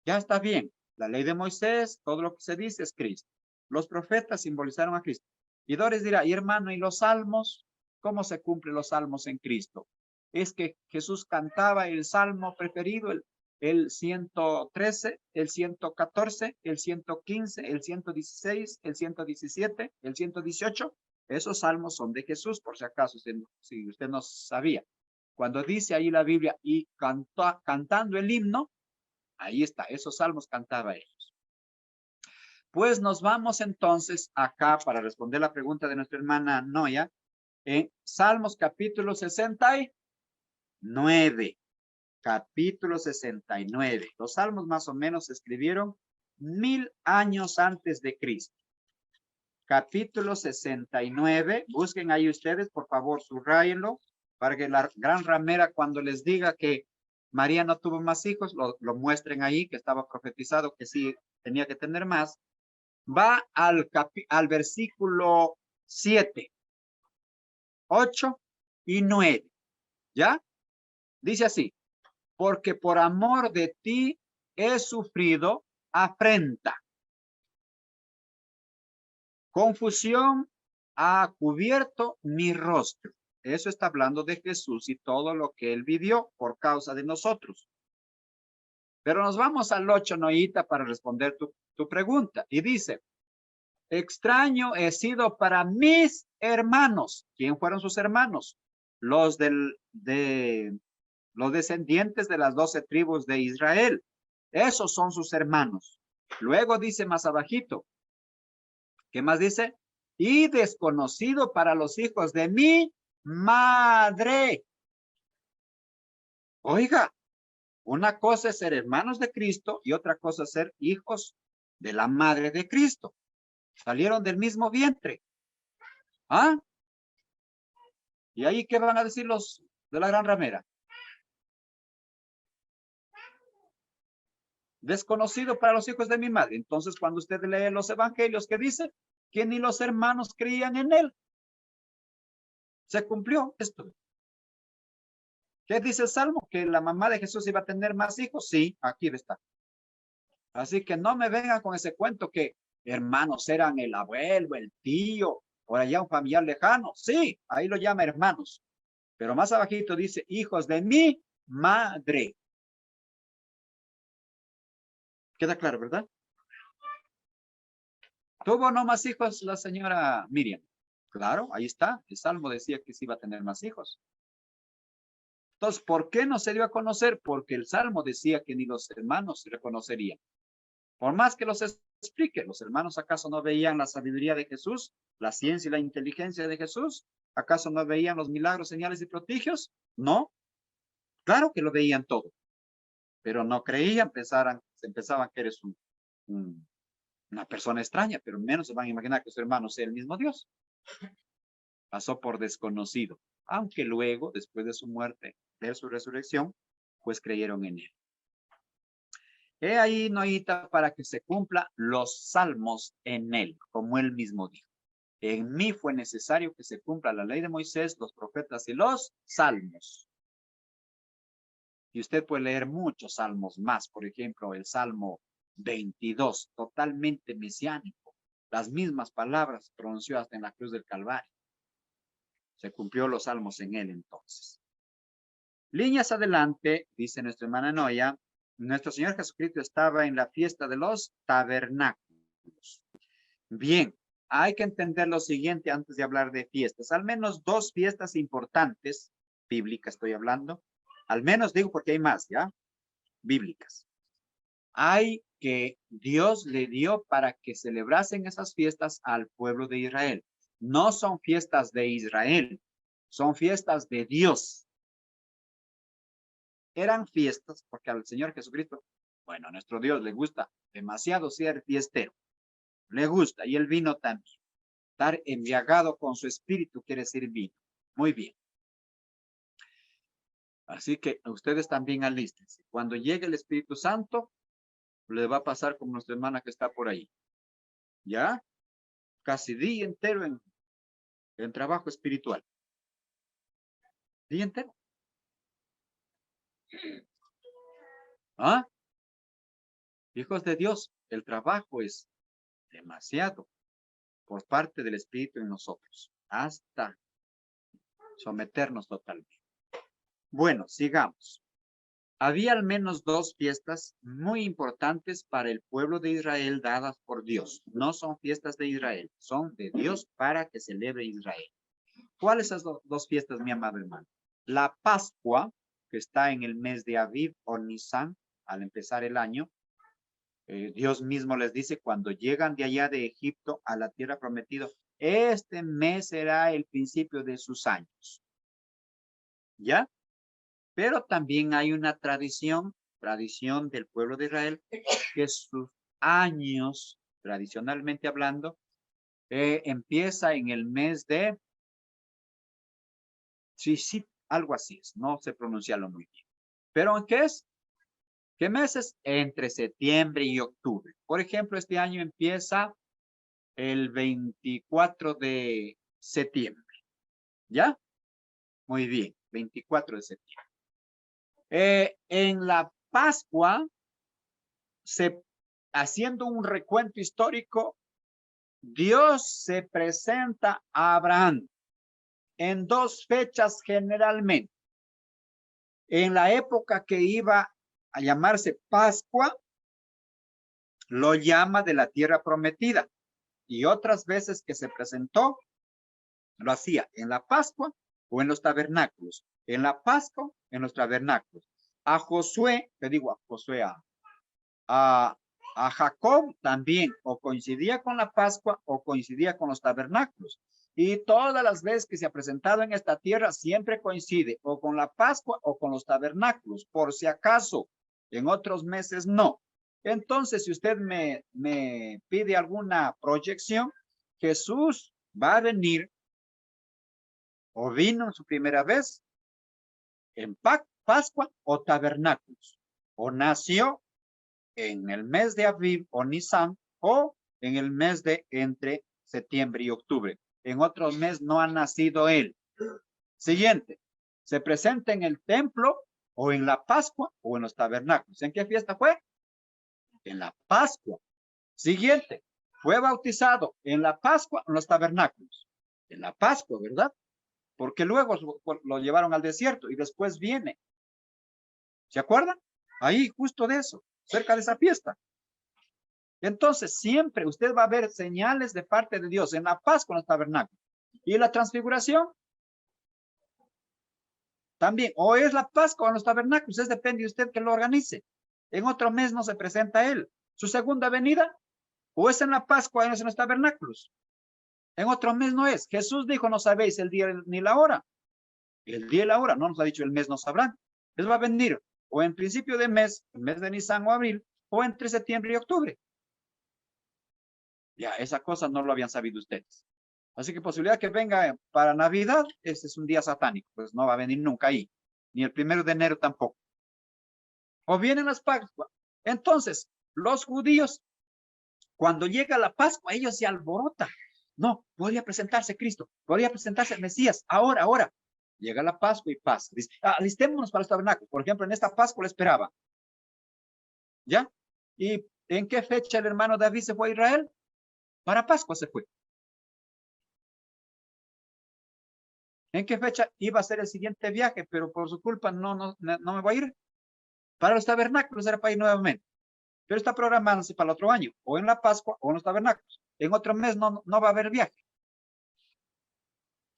Ya está bien. La ley de Moisés, todo lo que se dice es Cristo. Los profetas simbolizaron a Cristo. Y Doris dirá, y hermano, ¿y los salmos? ¿Cómo se cumplen los salmos en Cristo? Es que Jesús cantaba el salmo preferido, el 113, el 114, el 115, el 116, el 117, el 118. Esos salmos son de Jesús, por si acaso, si usted no sabía. Cuando dice ahí la Biblia, y cantando el himno, ahí está, esos salmos cantaba ellos. Pues nos vamos entonces acá para responder la pregunta de nuestra hermana Noya, en Salmos capítulo 69. Capítulo 69. Los salmos más o menos se escribieron 1000 años antes de Cristo. Capítulo 69. Busquen ahí ustedes, por favor, subrayenlo, para que la gran ramera cuando les diga que María no tuvo más hijos, lo muestren ahí, que estaba profetizado que sí tenía que tener más. Va al versículo 7, 8 y 9. ¿Ya? Dice así, porque por amor de ti he sufrido afrenta. Confusión ha cubierto mi rostro. Eso está hablando de Jesús y todo lo que él vivió por causa de nosotros. Pero nos vamos al 8, Noita, para responder tu pregunta. Y dice, extraño he sido para mis hermanos. ¿Quién fueron sus hermanos? Los los descendientes de las 12 tribus de Israel. Esos son sus hermanos. Luego dice más abajito. ¿Qué más dice? Y desconocido para los hijos de mi madre. Oiga, una cosa es ser hermanos de Cristo y otra cosa es ser hijos de la madre de Cristo. Salieron del mismo vientre. ¿Ah? ¿Y ahí qué van a decir los de la gran ramera? Desconocido para los hijos de mi madre. Entonces, cuando usted lee los evangelios, ¿qué dice? Que ni los hermanos creían en él. Se cumplió esto. ¿Qué dice el Salmo? Que la mamá de Jesús iba a tener más hijos. Sí, aquí está. Así que no me vengan con ese cuento que hermanos eran el abuelo, el tío, por allá un familiar lejano. Sí, ahí lo llama hermanos. Pero más abajito dice, hijos de mi madre. Queda claro, ¿verdad? ¿Tuvo no más hijos la señora Miriam? Claro, ahí está. El Salmo decía que sí iba a tener más hijos. Entonces, ¿por qué no se dio a conocer? Porque el Salmo decía que ni los hermanos se reconocerían. Por más que los explique, ¿los hermanos acaso no veían la sabiduría de Jesús, la ciencia y la inteligencia de Jesús? ¿Acaso no veían los milagros, señales y prodigios? No. Claro que lo veían todo. Pero no creían, pensaban que eres una persona extraña, pero menos se van a imaginar que su hermano sea el mismo Dios. Pasó por desconocido, aunque luego, después de su muerte, de su resurrección, pues creyeron en él. He ahí, Noita, para que se cumpla los salmos en él, como él mismo dijo. En mí fue necesario que se cumpla la ley de Moisés, los profetas y los salmos. Y usted puede leer muchos salmos más, por ejemplo, el Salmo 22, totalmente mesiánico. Las mismas palabras pronunció hasta en la cruz del Calvario. Se cumplió los salmos en él entonces. Líneas adelante, dice nuestra hermana Noya, nuestro Señor Jesucristo estaba en la fiesta de los tabernáculos. Bien, hay que entender lo siguiente antes de hablar de fiestas. Al menos dos fiestas importantes, bíblicas estoy hablando, al menos digo porque hay más, ¿ya? Bíblicas. Hay que Dios le dio para que celebrasen esas fiestas al pueblo de Israel. No son fiestas de Israel, son fiestas de Dios. Eran fiestas porque al Señor Jesucristo, bueno, a nuestro Dios le gusta demasiado ser fiestero. Le gusta, y el vino también. Estar embriagado con su espíritu quiere decir vino. Muy bien. Así que ustedes también alístense. Cuando llegue el Espíritu Santo, le va a pasar como nuestra hermana que está por ahí. ¿Ya? Casi día entero en trabajo espiritual. Día entero. ¿Ah? Hijos de Dios, el trabajo es demasiado por parte del Espíritu en nosotros, hasta someternos totalmente. Bueno, sigamos. Había al menos dos fiestas muy importantes para el pueblo de Israel dadas por Dios. No son fiestas de Israel, son de Dios para que celebre Israel. ¿Cuáles son esas dos fiestas, mi amado hermano? La Pascua, que está en el mes de Aviv o Nisan, al empezar el año. Dios mismo les dice, cuando llegan de allá de Egipto a la tierra prometida, este mes será el principio de sus años. ¿Ya? Pero también hay una tradición del pueblo de Israel, que sus años, tradicionalmente hablando, empieza en el mes de, sí, algo así es, no sé pronunciarlo muy bien. ¿Pero en qué es? ¿Qué meses? Entre septiembre y octubre. Por ejemplo, este año empieza el 24 de septiembre. ¿Ya? Muy bien, 24 de septiembre. En la Pascua, haciendo un recuento histórico, Dios se presenta a Abraham en dos fechas generalmente. En la época que iba a llamarse Pascua, lo llama de la tierra prometida. Y otras veces que se presentó, lo hacía en la Pascua o en los tabernáculos. En la Pascua, en los tabernáculos. A Josué, te digo a Josué, a Jacob también, o coincidía con la Pascua o coincidía con los tabernáculos. Y todas las veces que se ha presentado en esta tierra siempre coincide o con la Pascua o con los tabernáculos, por si acaso. En otros meses no. Entonces, si usted me pide alguna proyección, Jesús va a venir o vino en su primera vez en Pascua o tabernáculos, o nació en el mes de Aviv o Nisan o en el mes de entre septiembre y octubre. En otro mes no ha nacido él. Siguiente, se presenta en el templo o en la Pascua o en los tabernáculos. ¿En qué fiesta fue? En la Pascua. Siguiente, fue bautizado en la Pascua o en los tabernáculos. En la Pascua, ¿verdad? Porque luego lo llevaron al desierto y después viene. ¿Se acuerdan? Ahí, justo de eso, cerca de esa fiesta. Entonces, siempre usted va a ver señales de parte de Dios en la Pascua en los tabernáculos. Y en la transfiguración, también, o es la Pascua en los tabernáculos, es depende de usted que lo organice. En otro mes no se presenta él. Su segunda venida, o es en la Pascua o es en los tabernáculos. En otro mes no es. Jesús dijo, no sabéis el día ni la hora. El día y la hora, no nos ha dicho el mes, no sabrán. Les va a venir o en principio de mes, el mes de Nisan o abril, o entre septiembre y octubre. Ya, esa cosa no lo habían sabido ustedes. Así que posibilidad que venga para Navidad, este es un día satánico, pues no va a venir nunca ahí. Ni el 1 de enero tampoco. O vienen las Pascuas. Entonces, los judíos, cuando llega la Pascua, ellos se alborotan. No, podría presentarse Cristo, podría presentarse el Mesías, ahora. Llega la Pascua y pasa. Dice, alistémonos para los tabernáculos. Por ejemplo, en esta Pascua le esperaba. ¿Ya? ¿Y en qué fecha el hermano David se fue a Israel? Para Pascua se fue. ¿En qué fecha iba a ser el siguiente viaje? Pero por su culpa no me voy a ir. Para los tabernáculos era para ir nuevamente. Pero está programándose para el otro año. O en la Pascua o en los tabernáculos. En otro mes no va a haber viaje.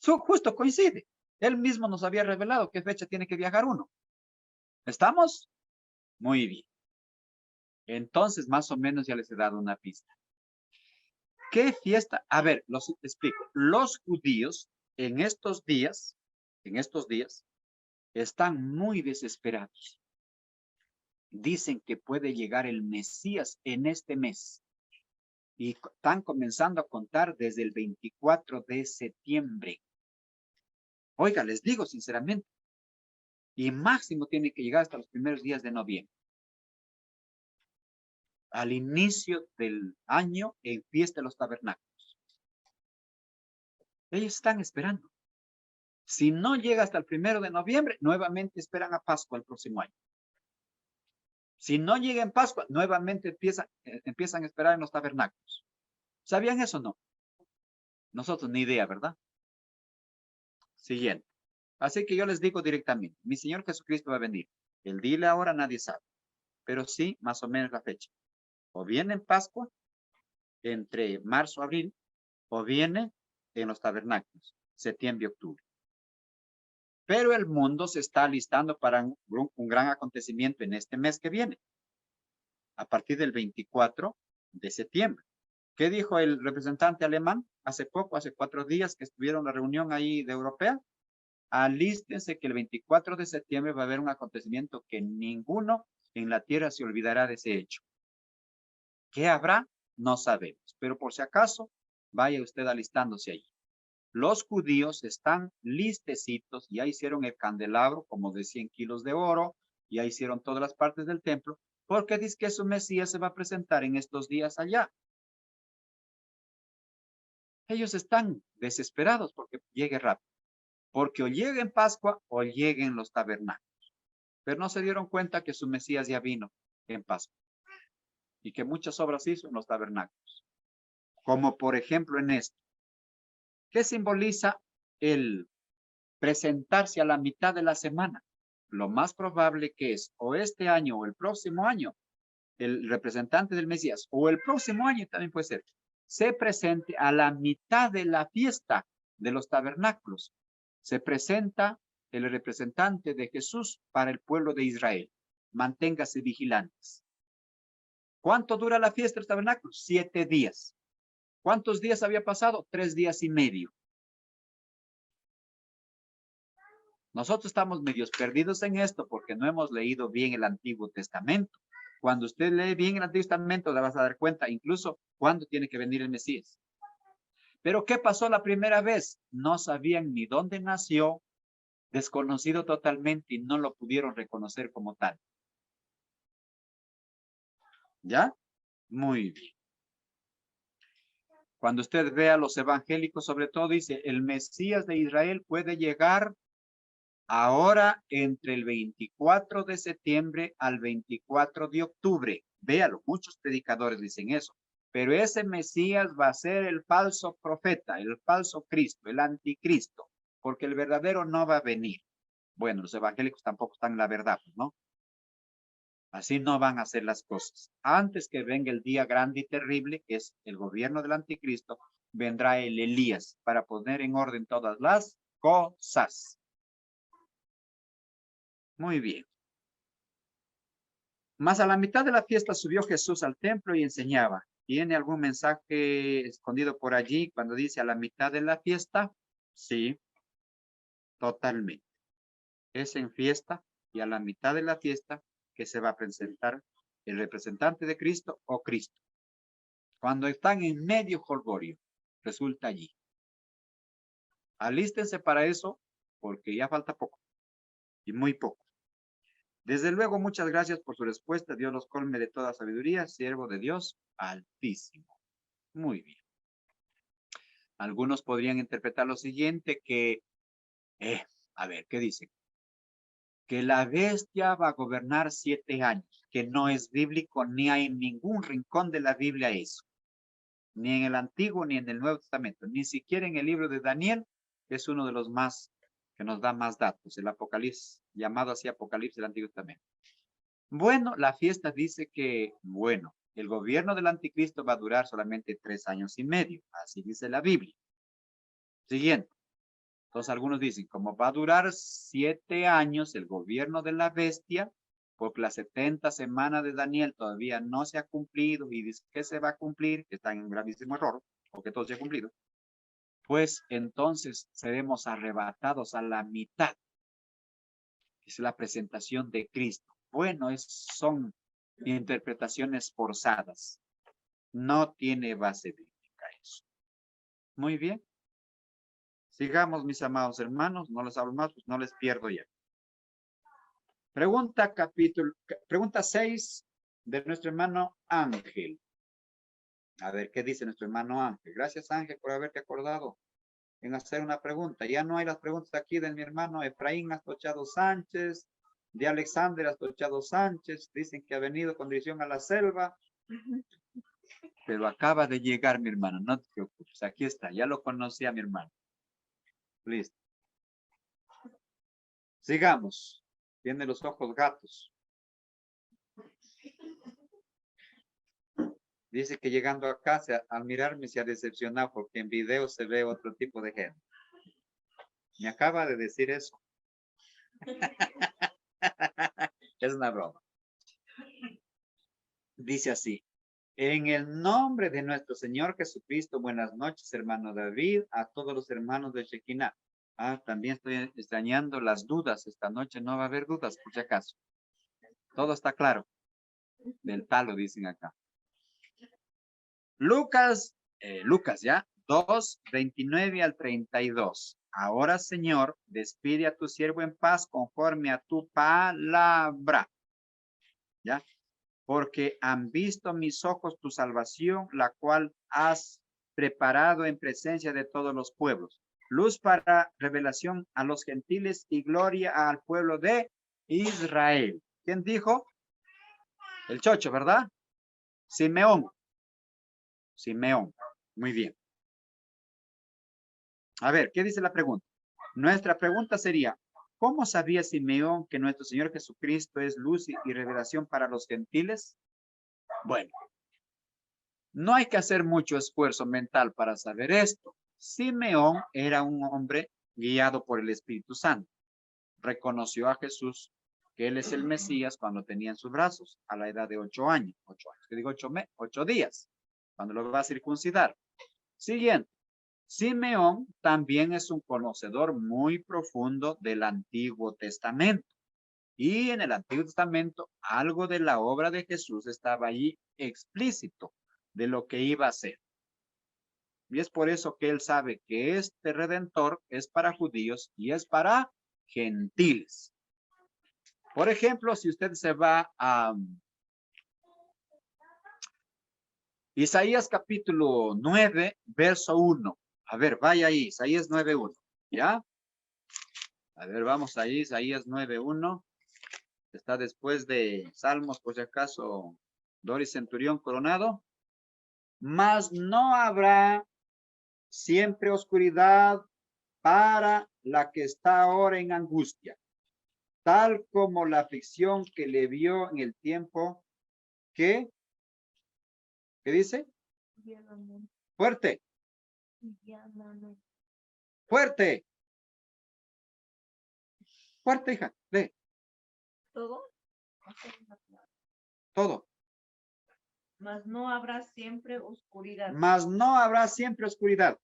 Justo coincide. Él mismo nos había revelado qué fecha tiene que viajar uno. ¿Estamos? Muy bien. Entonces, más o menos ya les he dado una pista. ¿Qué fiesta? A ver, los explico. Los judíos en estos días, están muy desesperados. Dicen que puede llegar el Mesías en este mes. Y están comenzando a contar desde el 24 de septiembre. Oiga, les digo sinceramente, y máximo tiene que llegar hasta los primeros días de noviembre. Al inicio del año en fiesta de los tabernáculos. Ellos están esperando. Si no llega hasta el 1 de noviembre, nuevamente esperan a Pascua el próximo año. Si no llega en Pascua, nuevamente empiezan a esperar en los tabernáculos. ¿Sabían eso o no? Nosotros ni idea, ¿verdad? Siguiente. Así que yo les digo directamente, mi Señor Jesucristo va a venir. El día y la hora nadie sabe, pero sí más o menos la fecha. O viene en Pascua, entre marzo y abril, o viene en los tabernáculos, septiembre y octubre. Pero el mundo se está alistando para un gran acontecimiento en este mes que viene, a partir del 24 de septiembre. ¿Qué dijo el representante alemán hace poco, hace 4 días que estuvieron en la reunión ahí de Europea? Alístense que el 24 de septiembre va a haber un acontecimiento que ninguno en la tierra se olvidará de ese hecho. ¿Qué habrá? No sabemos, pero por si acaso, vaya usted alistándose ahí. Los judíos están listecitos, ya hicieron el candelabro como de 100 kilos de oro, ya hicieron todas las partes del templo, porque dice que su Mesías se va a presentar en estos días allá. Ellos están desesperados porque llegue rápido, porque o llegue en Pascua o lleguen los tabernáculos. Pero no se dieron cuenta que su Mesías ya vino en Pascua y que muchas obras hizo en los tabernáculos. Como por ejemplo en esto. ¿Qué simboliza el presentarse a la mitad de la semana? Lo más probable que es o este año o el próximo año, el representante del Mesías, o el próximo año también puede ser, se presente a la mitad de la fiesta de los tabernáculos. Se presenta el representante de Jesús para el pueblo de Israel. Manténgase vigilantes. ¿Cuánto dura la fiesta de los tabernáculos? 7 días. ¿Cuántos días había pasado? 3 días y medio. Nosotros estamos medios perdidos en esto porque no hemos leído bien el Antiguo Testamento. Cuando usted lee bien el Antiguo Testamento, le vas a dar cuenta incluso cuándo tiene que venir el Mesías. Pero ¿qué pasó la primera vez? No sabían ni dónde nació, desconocido totalmente y no lo pudieron reconocer como tal. ¿Ya? Muy bien. Cuando usted vea a los evangélicos, sobre todo dice, el Mesías de Israel puede llegar ahora entre el 24 de septiembre al 24 de octubre. Véalo, muchos predicadores dicen eso. Pero ese Mesías va a ser el falso profeta, el falso Cristo, el anticristo, porque el verdadero no va a venir. Bueno, los evangélicos tampoco están en la verdad, ¿no? Así no van a hacer las cosas. Antes que venga el día grande y terrible, que es el gobierno del anticristo, vendrá el Elías para poner en orden todas las cosas. Muy bien. Más a la mitad de la fiesta subió Jesús al templo y enseñaba. ¿Tiene algún mensaje escondido por allí cuando dice a la mitad de la fiesta? Sí, totalmente. Es en fiesta y a la mitad de la fiesta que se va a presentar el representante de Cristo o Cristo. Cuando están en medio jolgorio, resulta allí. Alístense para eso porque ya falta poco y muy poco. Desde luego, muchas gracias por su respuesta. Dios los colme de toda sabiduría, siervo de Dios Altísimo. Muy bien. Algunos podrían interpretar lo siguiente, que, a ver, ¿qué dice? Que la bestia va a gobernar 7 años, que no es bíblico, ni hay en ningún rincón de la Biblia eso. Ni en el Antiguo, ni en el Nuevo Testamento, ni siquiera en el libro de Daniel, que es uno de los más, que nos da más datos, el Apocalipsis, llamado así Apocalipsis del Antiguo Testamento. Bueno, la fiesta dice que, bueno, el gobierno del anticristo va a durar solamente 3 años y medio, así dice la Biblia. Siguiente. Entonces algunos dicen, como va a durar 7 años el gobierno de la bestia, porque las 70 semanas de Daniel todavía no se ha cumplido y dice que se va a cumplir, que está en un gravísimo error, o que todo se ha cumplido, pues entonces seremos arrebatados a la mitad. Es la presentación de Cristo. Bueno, son interpretaciones forzadas. No tiene base bíblica eso. Muy bien. Sigamos, mis amados hermanos. No les hablo más, pues no les pierdo ya. Pregunta 6 de nuestro hermano Ángel. A ver, ¿qué dice nuestro hermano Ángel? Gracias, Ángel, por haberte acordado en hacer una pregunta. Ya no hay las preguntas aquí de mi hermano Efraín Astochado Sánchez, de Alexander Astochado Sánchez. Dicen que ha venido con dirección a la selva. Pero acaba de llegar mi hermano, no te preocupes. Aquí está, ya lo conocí a mi hermano. Listo. Sigamos. Tiene los ojos gatos. Dice que llegando a casa, al mirarme se ha decepcionado porque en video se ve otro tipo de gente. Me acaba de decir eso. Es una broma. Dice así. En el nombre de nuestro Señor Jesucristo, buenas noches, hermano David, a todos los hermanos de Shekinah. También estoy extrañando las dudas. Esta noche no va a haber dudas, por si acaso. Todo está claro. Del palo, dicen acá. Lucas, ya, 2, 29 al 32. Ahora, Señor, despide a tu siervo en paz conforme a tu palabra. ¿Ya? Porque han visto mis ojos tu salvación, la cual has preparado en presencia de todos los pueblos. Luz para revelación a los gentiles y gloria al pueblo de Israel. ¿Quién dijo? El chocho, ¿verdad? Simeón. Simeón. Muy bien. A ver, ¿qué dice la pregunta? Nuestra pregunta sería, ¿cómo sabía Simeón que nuestro Señor Jesucristo es luz y revelación para los gentiles? Bueno, no hay que hacer mucho esfuerzo mental para saber esto. Simeón era un hombre guiado por el Espíritu Santo. Reconoció a Jesús que Él es el Mesías cuando tenía en sus brazos a la edad de 8 años. 8 años, que digo 8 días, cuando lo va a circuncidar. Siguiente. Simeón también es un conocedor muy profundo del Antiguo Testamento. Y en el Antiguo Testamento, algo de la obra de Jesús estaba allí explícito de lo que iba a hacer. Y es por eso que él sabe que este Redentor es para judíos y es para gentiles. Por ejemplo, si usted se va a Isaías capítulo 9, verso 1. A ver, vaya ahí, Isaías 9:1. ¿Ya? A ver, vamos ahí, Isaías 9:1. Está después de Salmos, por si acaso, Doris Centurión Coronado. Mas no habrá siempre oscuridad para la que está ahora en angustia, tal como la aflicción que le vio en el tiempo que, ¿qué dice? Fuerte. Fuerte. Fuerte, hija. Ve. Todo. Todo. Mas no habrá siempre oscuridad. Mas no habrá siempre oscuridad.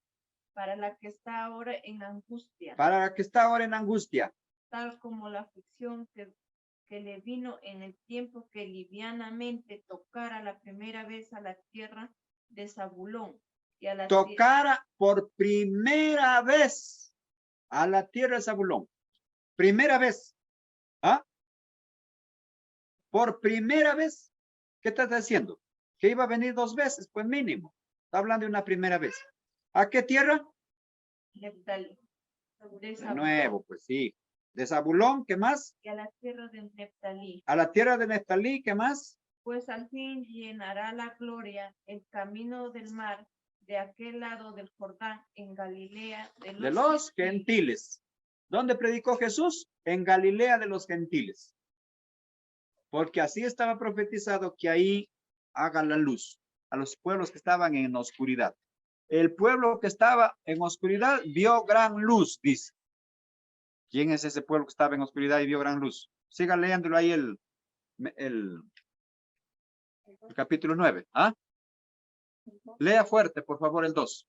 Para la que está ahora en angustia. Para la que está ahora en angustia. Tal como la aflicción que le vino en el tiempo que livianamente tocara la primera vez a la tierra de Zabulón. Y a la tocara por primera vez a la tierra de Zabulón. Primera vez. ¿Ah? Por primera vez. ¿Qué estás diciendo? Que iba a venir 2 veces, pues mínimo. Está hablando de una primera vez. ¿A qué tierra? Neftalí. De nuevo, pues sí. De Zabulón, ¿qué más? Y a la tierra de Neftalí. A la tierra de Neftalí, ¿qué más? Pues al fin llenará la gloria el camino del mar de aquel lado del Jordán en Galilea de los gentiles. ¿Dónde predicó Jesús? En Galilea de los gentiles. Porque así estaba profetizado que ahí haga la luz a los pueblos que estaban en oscuridad. El pueblo que estaba en oscuridad vio gran luz, dice. ¿Quién es ese pueblo que estaba en oscuridad y vio gran luz? Siga leyéndolo ahí el capítulo 9. ¿Ah? Lea fuerte, por favor, el 2.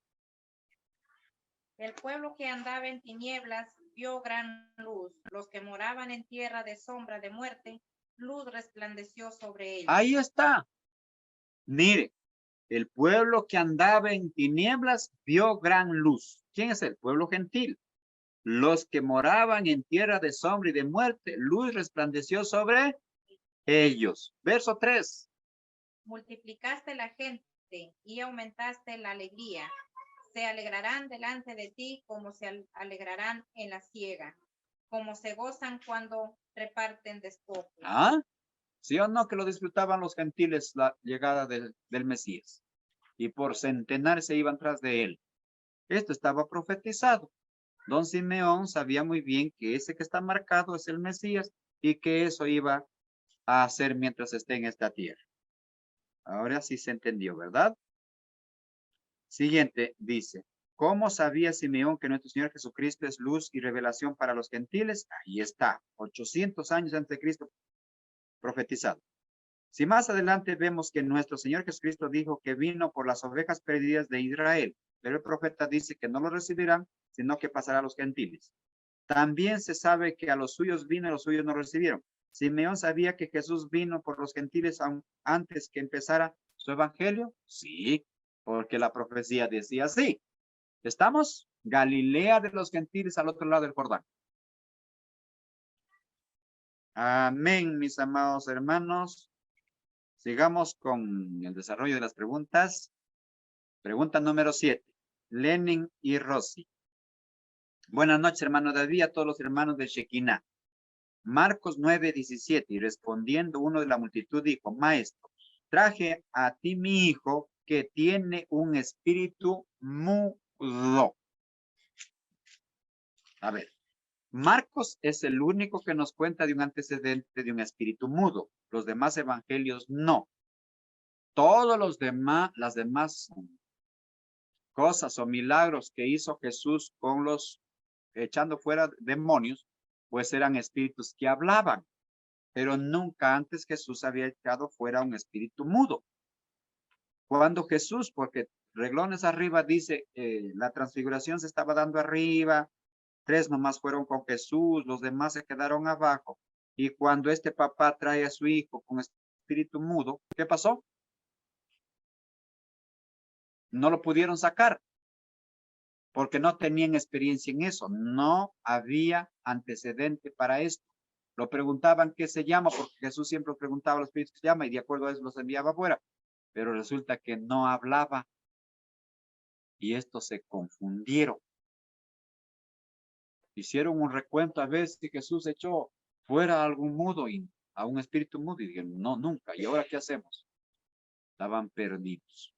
El pueblo que andaba en tinieblas vio gran luz. Los que moraban en tierra de sombra de muerte, luz resplandeció sobre ellos. Ahí está. Mire, el pueblo que andaba en tinieblas vio gran luz. ¿Quién es el pueblo gentil? Los que moraban en tierra de sombra y de muerte, luz resplandeció sobre ellos. Verso 3. Multiplicaste la gente y aumentaste la alegría. Se alegrarán delante de ti como se alegrarán en la siega, como se gozan cuando reparten despojos. ¿Ah? ¿Sí o no que lo disfrutaban los gentiles la llegada del Mesías? Y por centenares se iban tras de él. Esto estaba profetizado. Don Simeón sabía muy bien que ese que está marcado es el Mesías y que eso iba a hacer mientras esté en esta tierra. Ahora sí se entendió, ¿verdad? Siguiente dice, ¿cómo sabía Simeón que nuestro Señor Jesucristo es luz y revelación para los gentiles? Ahí está, 800 años antes de Cristo profetizado. Si más adelante vemos que nuestro Señor Jesucristo dijo que vino por las ovejas perdidas de Israel, pero el profeta dice que no lo recibirán, sino que pasará a los gentiles. También se sabe que a los suyos vino y los suyos no recibieron. ¿Simeón sabía que Jesús vino por los gentiles antes que empezara su evangelio? Sí, porque la profecía decía así. ¿Estamos? Galilea de los gentiles al otro lado del Jordán. Amén, mis amados hermanos. Sigamos con el desarrollo de las preguntas. Pregunta número 7. Lenin y Rossi. Buenas noches, hermano David, a todos los hermanos de Shekinah. Marcos 9:17. Y respondiendo uno de la multitud dijo, Maestro, traje a ti mi hijo que tiene un espíritu mudo. A ver, Marcos es el único que nos cuenta de un antecedente de un espíritu mudo. Los demás evangelios no. Todos los demás, las demás cosas o milagros que hizo Jesús con los echando fuera demonios, pues eran espíritus que hablaban, pero nunca antes Jesús había echado fuera un espíritu mudo. Cuando Jesús, porque reglones arriba dice, la transfiguración se estaba dando arriba, 3 nomás fueron con Jesús, los demás se quedaron abajo. Y cuando este papá trae a su hijo con espíritu mudo, ¿qué pasó? No lo pudieron sacar, porque no tenían experiencia en eso. No había antecedente para esto. Lo preguntaban qué se llama, porque Jesús siempre preguntaba a los espíritus qué se llama, y de acuerdo a eso los enviaba afuera. pero resulta que no hablaba y estos se confundieron. Hicieron un recuento a ver si Jesús echó fuera a algún mudo y a un espíritu mudo y dijeron, no, nunca. ¿Y ahora qué hacemos? Estaban perdidos.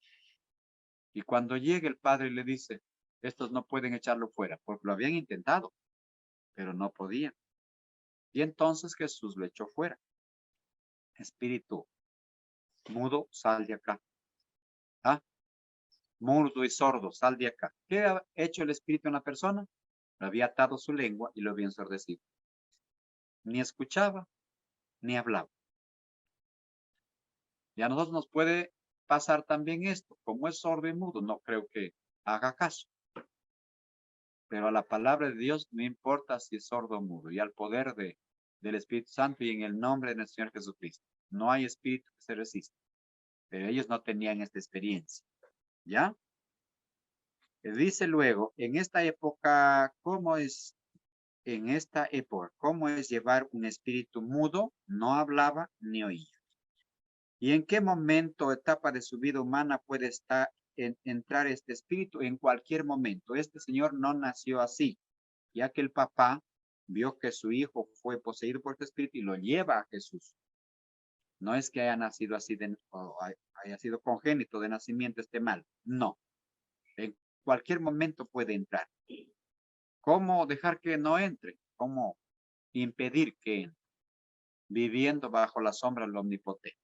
Y cuando llega el padre le dice, estos no pueden echarlo fuera, porque lo habían intentado, pero no podían. Y entonces Jesús lo echó fuera. Espíritu mudo, sal de acá. ¿Ah? Mudo y sordo, sal de acá. ¿Qué ha hecho el espíritu en la persona? Le había atado su lengua y lo había ensordecido. Ni escuchaba, ni hablaba. Y a nosotros nos puede pasar también esto. Como es sordo y mudo, no creo que haga caso. Pero a la palabra de Dios no importa si es sordo o mudo. Y al poder del Espíritu Santo y en el nombre de nuestro Señor Jesucristo. No hay espíritu que se resista. Pero ellos no tenían esta experiencia. ¿Ya? Dice luego, en esta época, ¿cómo es llevar un espíritu mudo? No hablaba ni oía. ¿Y en qué momento o etapa de su vida humana puede entrar este espíritu? En cualquier momento. Este señor no nació así, ya que el papá vio que su hijo fue poseído por este espíritu y lo lleva a Jesús. No es que haya nacido así o haya sido congénito de nacimiento este mal. No. En cualquier momento puede entrar. ¿Cómo dejar que no entre? ¿Cómo impedir que entre? Viviendo bajo la sombra del Omnipotente.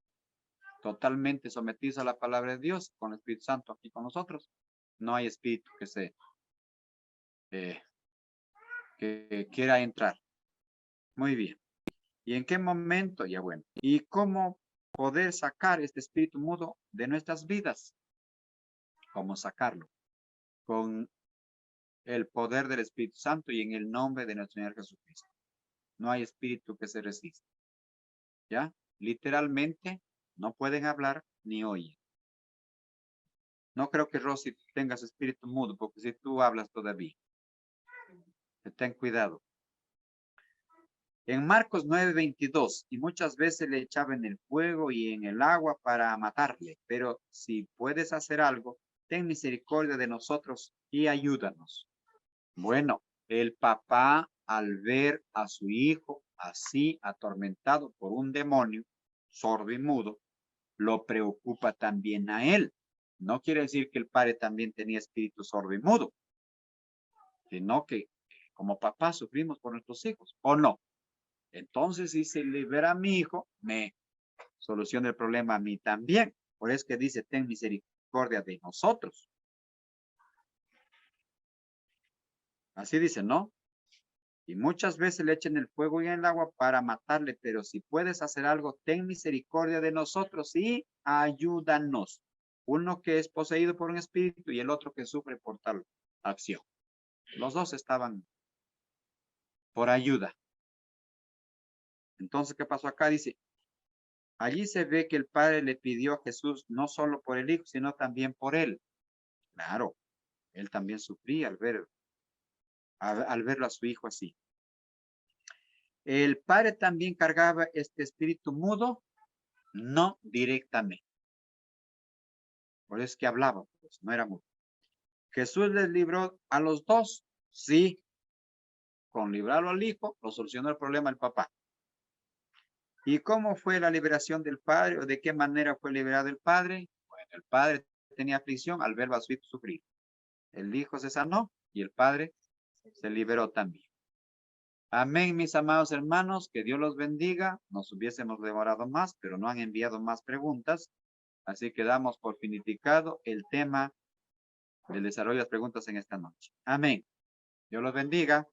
Totalmente sometidos a la palabra de Dios, con el Espíritu Santo aquí con nosotros. No hay espíritu que quiera entrar. Muy bien. ¿Y en qué momento? Ya bueno. ¿Y cómo poder sacar este espíritu mudo de nuestras vidas? ¿Cómo sacarlo? Con el poder del Espíritu Santo y en el nombre de nuestro Señor Jesucristo. No hay espíritu que se resista. ¿Ya? Literalmente no pueden hablar ni oír. No creo que Rosy tengas espíritu mudo, porque si tú hablas todavía. Ten cuidado. En Marcos 9:22, y muchas veces le echaba en el fuego y en el agua para matarle, pero si puedes hacer algo, ten misericordia de nosotros y ayúdanos. Bueno, el papá al ver a su hijo así atormentado por un demonio, sordo y mudo, lo preocupa también a él. No quiere decir que el padre también tenía espíritu sordo y mudo, sino que como papá sufrimos por nuestros hijos, ¿o no? Entonces, si se libera a mi hijo, me soluciona el problema a mí también. Por eso que dice, ten misericordia de nosotros. Así dice, ¿no? Y muchas veces le echan el fuego y el agua para matarle, pero si puedes hacer algo, ten misericordia de nosotros y ayúdanos. Uno que es poseído por un espíritu y el otro que sufre por tal acción. Los dos estaban por ayuda. Entonces, ¿qué pasó acá? Dice, allí se ve que el Padre le pidió a Jesús no solo por el Hijo, sino también por él. Claro, él también sufría al verlo a su hijo así. ¿El Padre también cargaba este espíritu mudo? No directamente. Por eso es que hablaba, pues no era mudo. ¿Jesús les libró a los dos? Sí. Con librarlo al hijo, lo solucionó el problema el papá. ¿Y cómo fue la liberación del padre? ¿O de qué manera fue liberado el padre? Bueno, el padre tenía aflicción al ver a su hijo sufrir. El hijo se sanó y el padre se liberó también. Amén, mis amados hermanos, que Dios los bendiga. Nos hubiésemos demorado más, pero no han enviado más preguntas. Así que damos por finificado el tema del desarrollo de las preguntas en esta noche. Amén. Dios los bendiga.